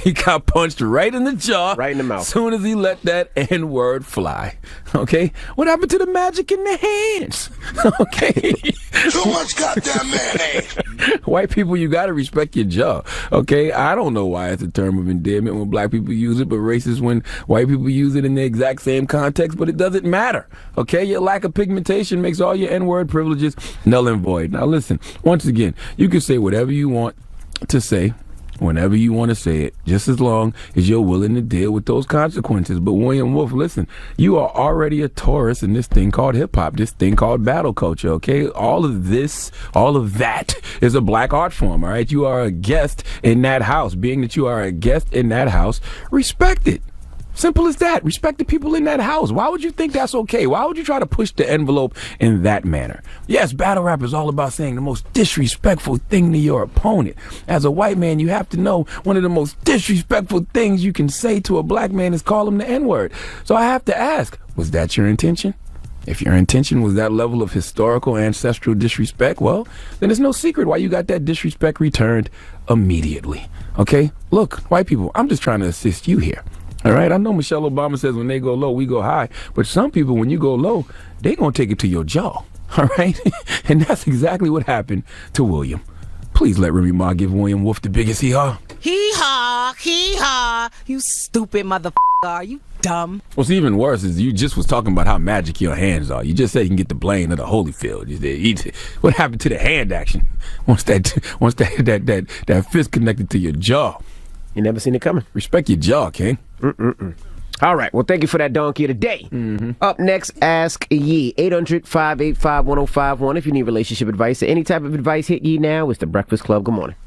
He got punched right in the jaw. Right in the mouth. As soon as he let that N-word fly. Okay? What happened to the magic in the hands? Okay? Too much goddamn mayonnaise. White people, you gotta respect your jaw. Okay? I don't know why it's a term of endearment when black people use it, but racist when white people use it in the exact same context, but it doesn't matter. Okay? Your lack of pigmentation makes all your N-word privileges null and void. Now listen, once again, you can say whatever you want to say whenever you want to say it, just as long as you're willing to deal with those consequences. But William Wolf, listen, you are already a tourist in this thing called hip-hop, this thing called battle culture, okay? All of that is a black art form, all right? You are a guest in that house. Being that you are a guest in that house, respect it. Simple as that. Respect the people in that house. Why would you think that's okay? Why would you try to push the envelope in that manner? Yes, battle rap is all about saying the most disrespectful thing to your opponent. As a white man, you have to know one of the most disrespectful things you can say to a black man is call him the N-word. So I have to ask, was that your intention? If your intention was that level of historical ancestral disrespect, well, then it's no secret why you got that disrespect returned immediately. Okay? Look, white people, I'm just trying to assist you here. All right, I know Michelle Obama says when they go low, we go high. But some people, when you go low, they going to take it to your jaw. All right? And that's exactly what happened to William. Please let Remy Ma give William Wolf the biggest hee-haw. Hee-haw, hee-haw. You stupid motherfucker. Are you dumb? What's even worse is you just was talking about how magic your hands are. You just said you can get the blame of the Holyfield. What happened to the hand action once that fist connected to your jaw? You never seen it coming. Respect your jaw, King. All right. Well, thank you for that donkey of the day. Up next, Ask Yee. 800-585-1051. If you need relationship advice or any type of advice, hit Yee now. It's The Breakfast Club. Good morning.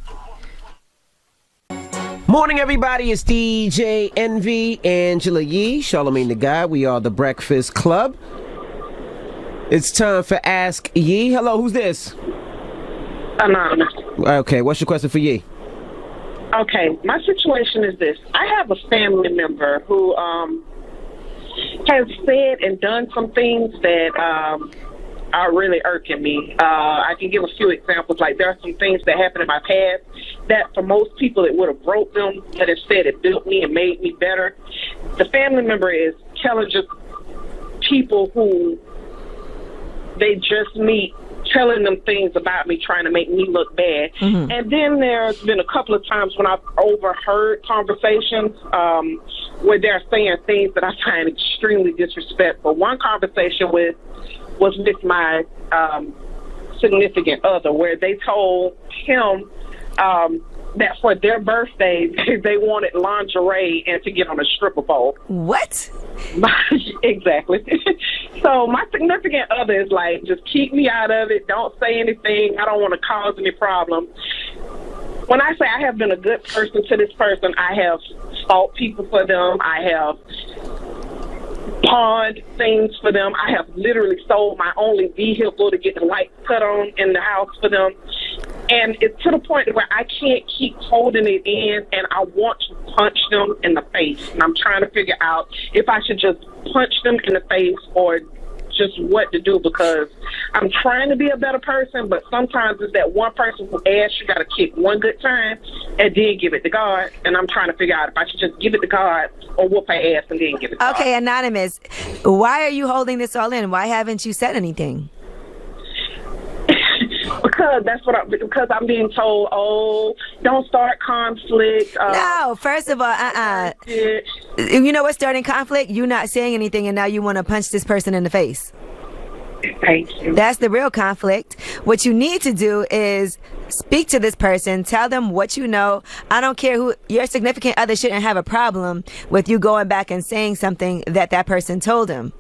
Morning, everybody. It's DJ Envy, Angela Yee, Charlamagne the Guy. We are The Breakfast Club. It's time for Ask Yee. Hello, who's this? Anonymous. Okay, what's your question for Yee? Okay, my situation is this. I have a family member who has said and done some things that are really irking me. I can give a few examples. Like, there are some things that happened in my past that for most people it would have broke them, but instead it built me and made me better. The family member is telling just people who they just meet, telling them things about me, trying to make me look bad. And then there's been a couple of times when I've overheard conversations where they're saying things that I find extremely disrespectful. One conversation was with my significant other, where they told him that for their birthday they wanted lingerie and to get on a stripper pole. What? Exactly. So my significant other is like, just keep me out of it. Don't say anything. I don't want to cause any problem. When I say I have been a good person to this person, I have fought people for them. I have pawned things for them. I have literally sold my only vehicle to get the lights cut on in the house for them. And it's to the point where I can't keep holding it in, and I want to punch them in the face. And I'm trying to figure out if I should just punch them in the face or just what to do, because I'm trying to be a better person, but sometimes it's that one person who asks you got to kick one good time and then give it to God. And I'm trying to figure out if I should just give it to God or whoop her ass and then give it to God. Okay, Anonymous, why are you holding this all in? Why haven't you said anything? Because I'm being told, oh, don't start conflict. No, first of all, you know what's starting conflict? You not saying anything, and now you want to punch this person in the face. Thank you. That's the real conflict. What you need to do is speak to this person, tell them what you know. I don't care who, your significant other shouldn't have a problem with you going back and saying something that person told him.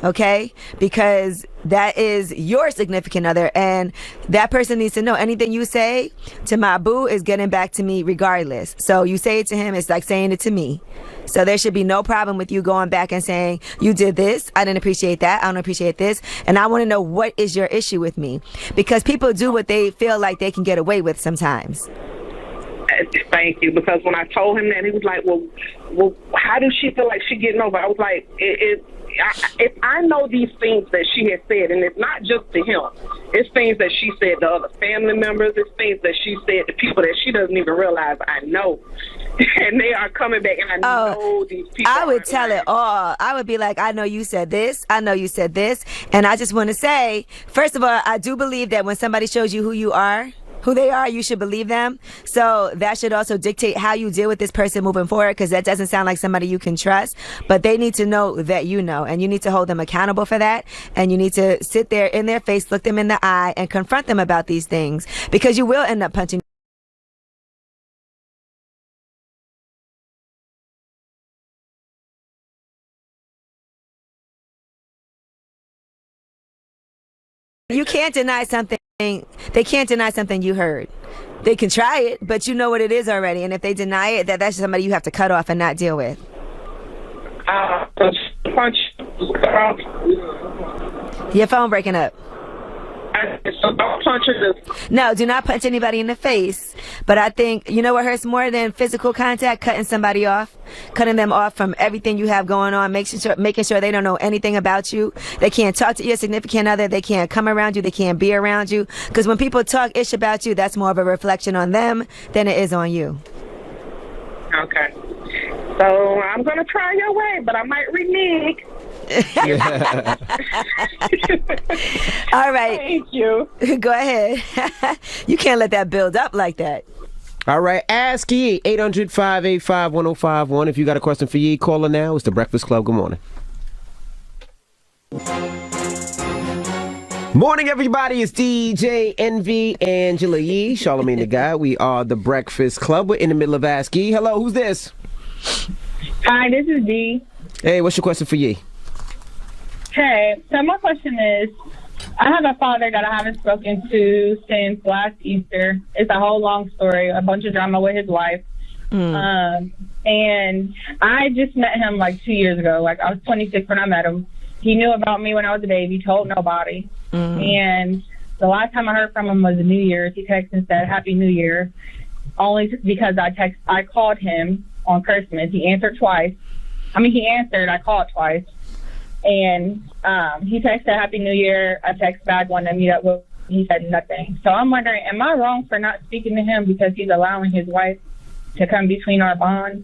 Okay? Because that is your significant other, and that person needs to know anything you say to my boo is getting back to me regardless. So you say it to him, it's like saying it to me. So there should be no problem with you going back and saying, you did this, I didn't appreciate that, I don't appreciate this, and I want to know what is your issue with me. Because people do what they feel like they can get away with sometimes. Thank you, because when I told him that, he was like, well, how does she feel like she getting over? I was like, if I know these things that she has said, and it's not just to him, it's things that she said to other family members, it's things that she said to people that she doesn't even realize I know. And they are coming back, and I know these people. I would tell it all. I would be like, I know you said this, I know you said this, and I just want to say, first of all, I do believe that when somebody shows you who they are, you should believe them. So that should also dictate how you deal with this person moving forward, because that doesn't sound like somebody you can trust. But they need to know that you know, and you need to hold them accountable for that. And you need to sit there in their face, look them in the eye, and confront them about these things, because you will end up punching You can't deny something. They can't deny something you heard. They can try it, but you know what it is already. And if they deny it, that's somebody you have to cut off and not deal with. Punch. Your phone breaking up. Don't punch her. No, do not punch anybody in the face. But I think, you know what hurts more than physical contact? Cutting somebody off. Cutting them off from everything you have going on. Making sure they don't know anything about you. They can't talk to your significant other. They can't come around you. They can't be around you. Because when people talk ish about you, that's more of a reflection on them than it is on you. Okay. So I'm going to try your way, but I might renege. All right. Thank you. Go ahead. You can't let that build up like that. All right. Ask Yee. 800-585-1051. If you got a question for Yee, call her now. It's the Breakfast Club. Good morning. Morning, everybody. It's DJ Envy, Angela Yee, Charlamagne the Guy. We are the Breakfast Club. We're in the middle of Ask Yee. Hello, who's this? Hi, this is Dee. Hey, what's your question for Yee? Hey, so my question is, I have a father that I haven't spoken to since last Easter. It's a whole long story, a bunch of drama with his wife. And I just met him like 2 years ago. Like, I was 26 when I met him. He knew about me when I was a baby, told nobody. And the last time I heard from him was New Year's. He texted and said, Happy New Year, only because I called him on Christmas. He answered twice. He answered, I called twice. And he texted Happy New Year. I texted back, wanted to meet up with him. He said nothing. So I'm wondering, am I wrong for not speaking to him because he's allowing his wife to come between our bond?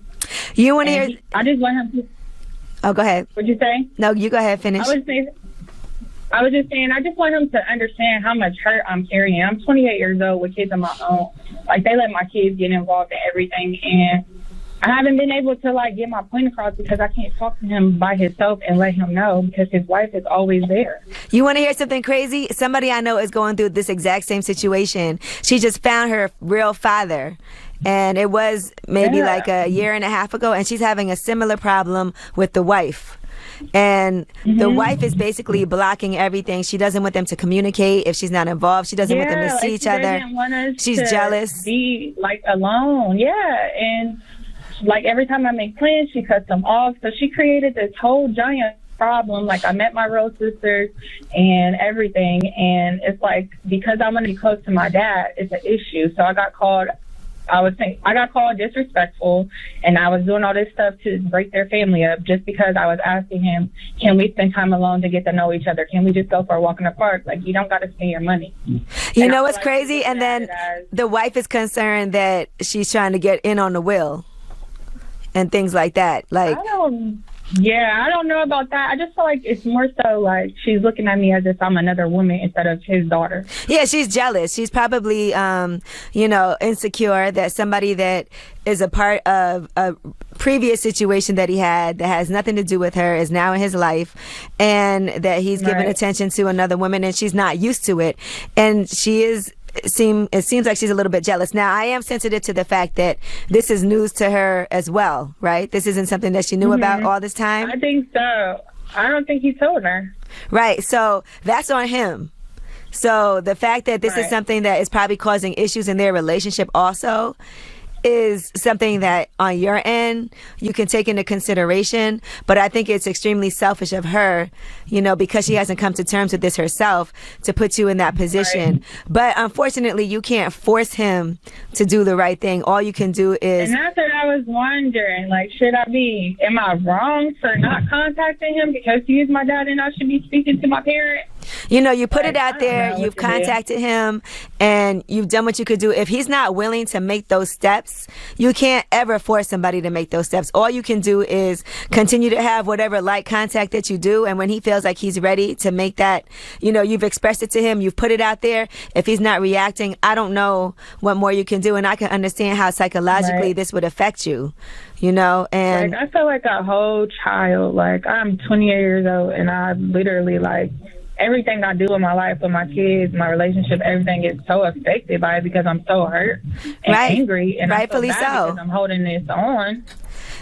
You want to hear? I just want him to. Oh, go ahead. What'd you say? No, you go ahead. Finish. I was just saying, I just want him to understand how much hurt I'm carrying. I'm 28 years old with kids of my own. Like, they let my kids get involved in everything, and I haven't been able to, like, get my point across because I can't talk to him by himself and let him know because his wife is always there. You want to hear something crazy? Somebody I know is going through this exact same situation. She just found her real father. And it was maybe like a year and a half ago, and she's having a similar problem with the wife. And the wife is basically blocking everything. She doesn't want them to communicate if she's not involved. She doesn't want them to see each other. She's jealous. Be like alone, and like every time I make plans, she cuts them off. So she created this whole giant problem. Like, I met my real sisters and everything, and it's like because I'm gonna be close to my dad, it's an issue. So I got called disrespectful, and I was doing all this stuff to break their family up just because I was asking him, can we spend time alone to get to know each other? Can we just go for a walk in the park? Like, you don't got to spend your money. You know what's crazy? And then the wife is concerned that she's trying to get in on the will and things like that. Like, I don't know about that. I just feel like it's more so like she's looking at me as if I'm another woman instead of his daughter. Yeah, she's jealous. She's probably, insecure that somebody that is a part of a previous situation that he had that has nothing to do with her is now in his life, and that he's giving attention to another woman, and she's not used to it. And it seems like she's a little bit jealous. Now, I am sensitive to the fact that this is news to her as well, right? This isn't something that she knew about all this time. I think so. I don't think he told her. Right. So that's on him. So the fact that this is something that is probably causing issues in their relationship also is something that on your end you can take into consideration. But I think it's extremely selfish of her, because she hasn't come to terms with this herself, to put you in that position. But unfortunately, you can't force him to do the right thing. All you can do is... And that's what I was wondering. Like, am I wrong for not contacting him because he is my dad and I should be speaking to my parent? You put it out there, you've contacted him, and you've done what you could do. If he's not willing to make those steps, you can't ever force somebody to make those steps. All you can do is continue to have whatever light contact that you do, and when he feels like he's ready to make that, you've expressed it to him, you've put it out there. If he's not reacting, I don't know what more you can do, and I can understand how psychologically this would affect you. And I feel like a whole child. Like, I'm 28 years old, and I literally, like, everything I do in my life with my kids, my relationship, everything is so affected by it because I'm so hurt and angry, and rightfully I'm so. So because I'm holding this on.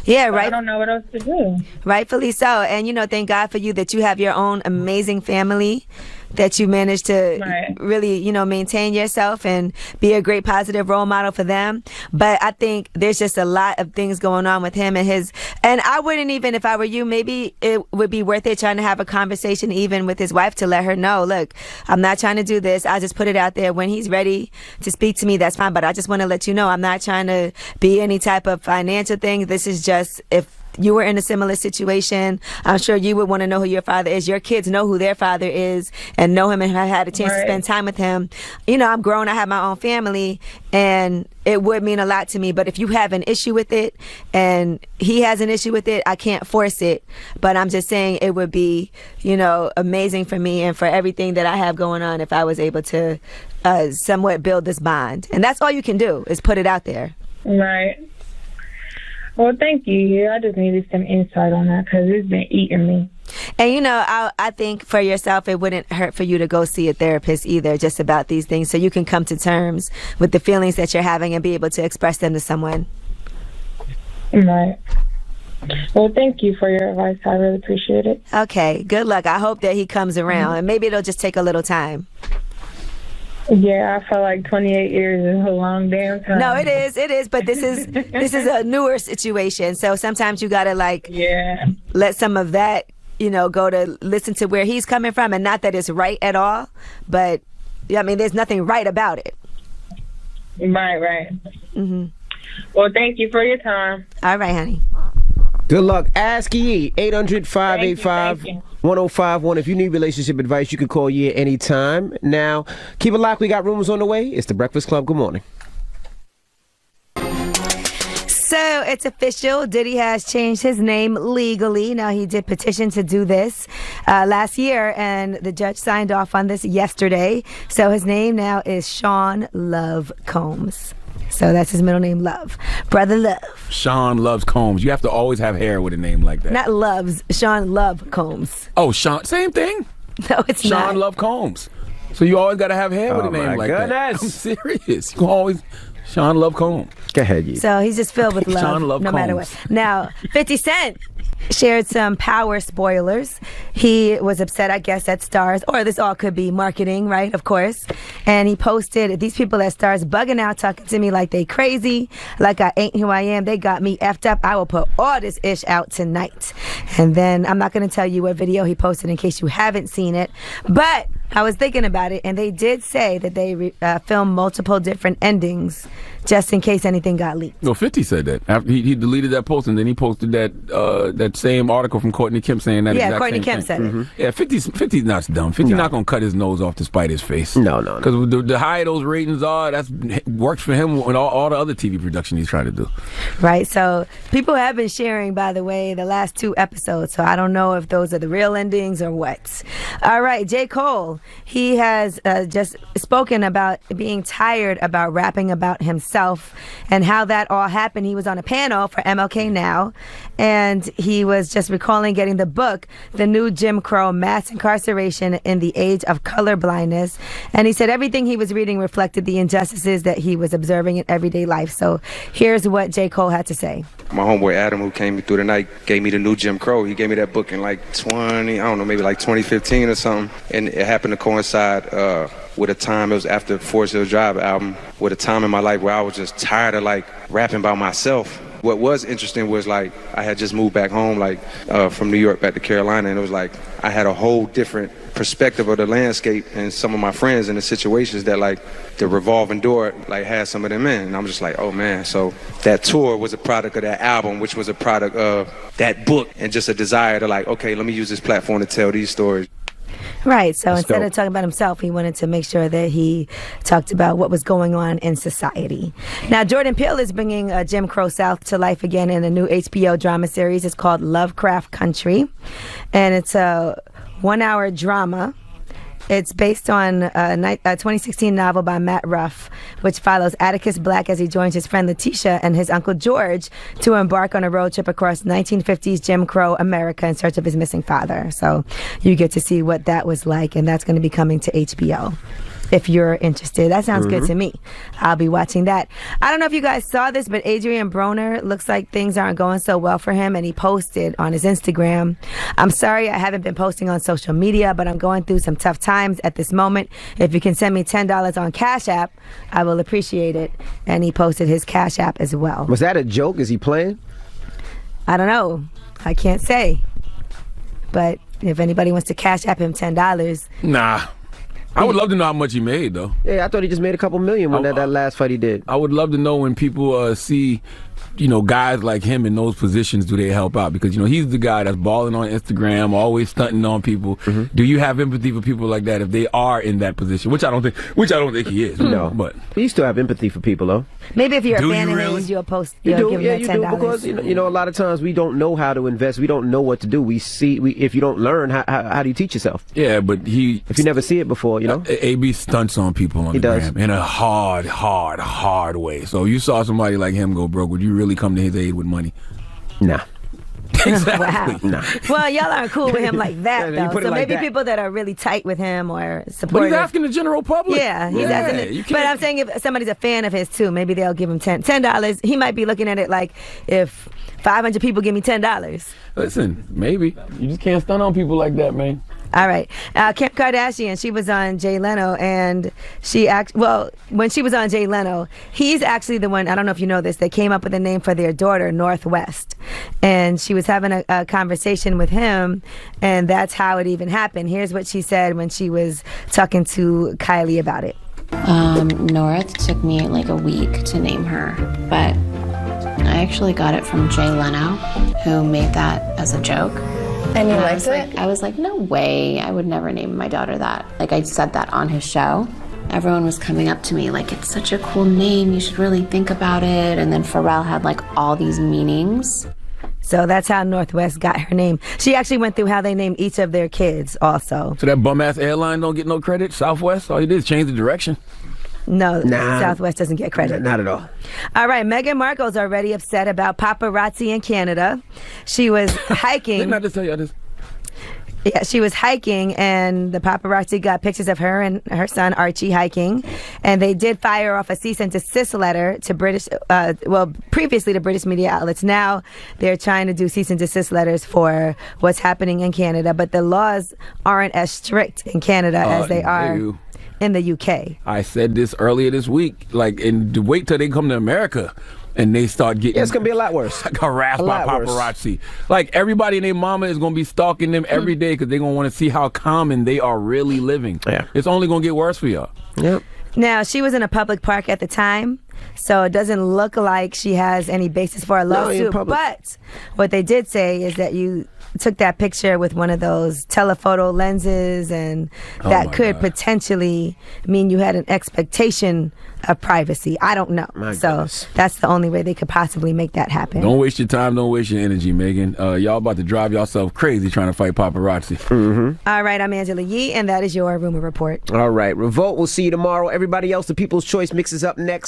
Yeah, But right. I don't know what else to do. Rightfully so. And, thank God for you that you have your own amazing family, that you managed to really, maintain yourself and be a great positive role model for them. But I think there's just a lot of things going on with him and I wouldn't even, if I were you, maybe it would be worth it trying to have a conversation even with his wife to let her know, look, I'm not trying to do this. I just put it out there. When he's ready to speak to me, that's fine. But I just want to let you know, I'm not trying to be any type of financial thing. This is just, if you were in a similar situation, I'm sure you would want to know who your father is. Your kids know who their father is and know him and have had a chance to spend time with him. I'm grown. I have my own family, and it would mean a lot to me. But if you have an issue with it and he has an issue with it, I can't force it. But I'm just saying it would be, amazing for me and for everything that I have going on if I was able to somewhat build this bond. And that's all you can do is put it out there. Right. Well, thank you. I just needed some insight on that because it's been eating me. And, I think for yourself, it wouldn't hurt for you to go see a therapist either, just about these things, so you can come to terms with the feelings that you're having and be able to express them to someone. Right. Well, thank you for your advice. I really appreciate it. Okay. Good luck. I hope that he comes around, and maybe it'll just take a little time. Yeah, I feel like 28 years is a long damn time. No, it is. But this is a newer situation. So sometimes you gotta let some of that, go to listen to where he's coming from, and not that it's right at all, but there's nothing right about it. Right. Mm-hmm. Well, thank you for your time. All right, honey. Good luck. Ask Yee, 800-585-1051. If you need relationship advice, you can call Yee at any time. Now, keep it locked. We got rumors on the way. It's the Breakfast Club. Good morning. So it's official. Diddy has changed his name legally. Now, he did petition to do this last year, and the judge signed off on this yesterday. So his name now is Sean Love Combs. So that's his middle name, Love. Brother Love. Sean Loves Combs. You have to always have hair with a name like that. Not Loves, Sean Love Combs. Oh, Sean, same thing. No, it's not. Sean Love Combs. So you always got to have hair with a name like goodness. that. I'm serious. You always Sean Love Combs. Go ahead, Yee. So he's just filled with love, Sean Love no Combs. matter what. Now, 50 Cent shared some power spoilers. He was upset, I guess, at Stars, or this all could be marketing, right? Of course. And he posted, these people at Stars bugging out, talking to me like they crazy, like I ain't who I am. They got me effed up. I will put all this ish out tonight. And then I'm not going to tell you what video he posted in case you haven't seen it. But I was thinking about it, and they did say that they filmed multiple different endings just in case anything got leaked. No, 50 said that. After he deleted that post, and then he posted that same article from Courtney Kemp saying that exact Courtney same Kemp thing. said it. Yeah, 50's not dumb. 50 not going to cut his nose off to spite his face. No. Because the higher those ratings are, that's works for him with all the other TV production he's trying to do. Right, so people have been sharing, by the way, the last 2 episodes, so I don't know if those are the real endings or what. All right, J. Cole, he has just spoken about being tired about rapping about himself and how that all happened. He was on a panel for MLK Now, and he was just recalling getting the book, The New Jim Crow, Mass Incarceration in the Age of Colorblindness, and he said everything he was reading reflected the injustices that he was observing in everyday life. So here's what J. Cole had to say. My homeboy Adam, who came through the night, gave me The New Jim Crow. He gave me that book in like maybe like 2015 or something, and it happened to coincide with a time, it was after Forest Hills Drive album, with a time in my life where I was just tired of like rapping by myself. What was interesting was like I had just moved back home from New York back to Carolina, and it was like I had a whole different perspective of the landscape and some of my friends and the situations that like the revolving door like had some of them in, and I'm just like, oh man. So that tour was a product of that album, which was a product of that book, and just a desire to like, okay, let me use this platform to tell these stories. Right, so instead of talking about himself, he wanted to make sure that he talked about what was going on in society. Now, Jordan Peele is bringing Jim Crow South to life again in a new HBO drama series. It's called Lovecraft Country, and it's a 1-hour drama. It's based on a 2016 novel by Matt Ruff, which follows Atticus Black as he joins his friend Letitia and his uncle George to embark on a road trip across 1950s Jim Crow America in search of his missing father. So you get to see what that was like, and that's going to be coming to HBO. if you're interested. That sounds good to me. I'll be watching that. I don't know if you guys saw this, but Adrian Broner looks like things aren't going so well for him, and he posted on his Instagram, "I'm sorry I haven't been posting on social media, but I'm going through some tough times at this moment. If you can send me $10 on Cash App, I will appreciate it." And he posted his Cash App as well. Was that a joke? Is he playing? I don't know. I can't say. But if anybody wants to Cash App him $10. Nah. I would love to know how much he made, though. Yeah, I thought he just made a couple million when that last fight he did. I would love to know when people see, guys like him in those positions, do they help out? Because, he's the guy that's balling on Instagram, always stunting on people. Do you have empathy for people like that if they are in that position? Which I don't think he is. No, but you still have empathy for people, though. Maybe if you're Do a fan you of really? his, you'll post. You You'll do, give yeah, him you that do, $10. because a lot of times we don't know how to invest. We don't know what to do. We see, if you don't learn, how do you teach yourself? Yeah, but if you never see it before, AB stunts on people on the gram in a hard way. So you saw somebody like him go broke, would you really come to his aid with money? Nah. Exactly. Nah. Well, y'all aren't cool with him like that, Yeah, you though. put it So like maybe that. people that are really tight with him or But supportive. he's asking the general public. Yeah, he's asking. you But I'm can't- saying if somebody's a fan of his too, maybe they'll give him $10. He might be looking at it like, if 500 people give me $10. Listen, maybe. You just can't stunt on people like that, man. All right. Kim Kardashian, she was on Jay Leno, and when she was on Jay Leno, he's actually the one, I don't know if you know this, they came up with a name for their daughter, Northwest. And she was having a conversation with him, and that's how it even happened. Here's what she said when she was talking to Kylie about it. North took me like a week to name her, but I actually got it from Jay Leno, who made that as a joke. And you I liked was it? I was like, no way. I would never name my daughter that. Like, I said that on his show. Everyone was coming up to me like, it's such a cool name. You should really think about it. And then Pharrell had like all these meanings. So that's how Northwest got her name. She actually went through how they named each of their kids also. So that bum-ass airline don't get no credit? Southwest? All you did is change the direction. No, Nah. Southwest doesn't get credit. Not at all. All right, Meghan Markle's already upset about paparazzi in Canada. She was hiking. Didn't I just tell you this? Yeah, she was hiking, and the paparazzi got pictures of her and her son Archie hiking, and they did fire off a cease and desist letter to previously to British media outlets. Now they're trying to do cease and desist letters for what's happening in Canada, but the laws aren't as strict in Canada as they are in the UK. I said this earlier this week. And wait till they come to America and they start getting. Yeah, it's gonna be a lot worse. Harassed by paparazzi. Everybody and their mama is gonna be stalking them every day because they're gonna want to see how common they are really living. Yeah, it's only gonna get worse for y'all. Yep. Now, she was in a public park at the time, so it doesn't look like she has any basis for a lawsuit. But what they did say is that you took that picture with one of those telephoto lenses, and that could potentially mean you had an expectation of privacy. I don't know. So that's the only way they could possibly make that happen. Don't waste your time. Don't waste your energy, Megan. Y'all about to drive yourself crazy trying to fight paparazzi. All right, I'm Angela Yee, and that is your Rumor Report. All right, Revolt. We'll see you tomorrow. Everybody else, the People's Choice mixes up next.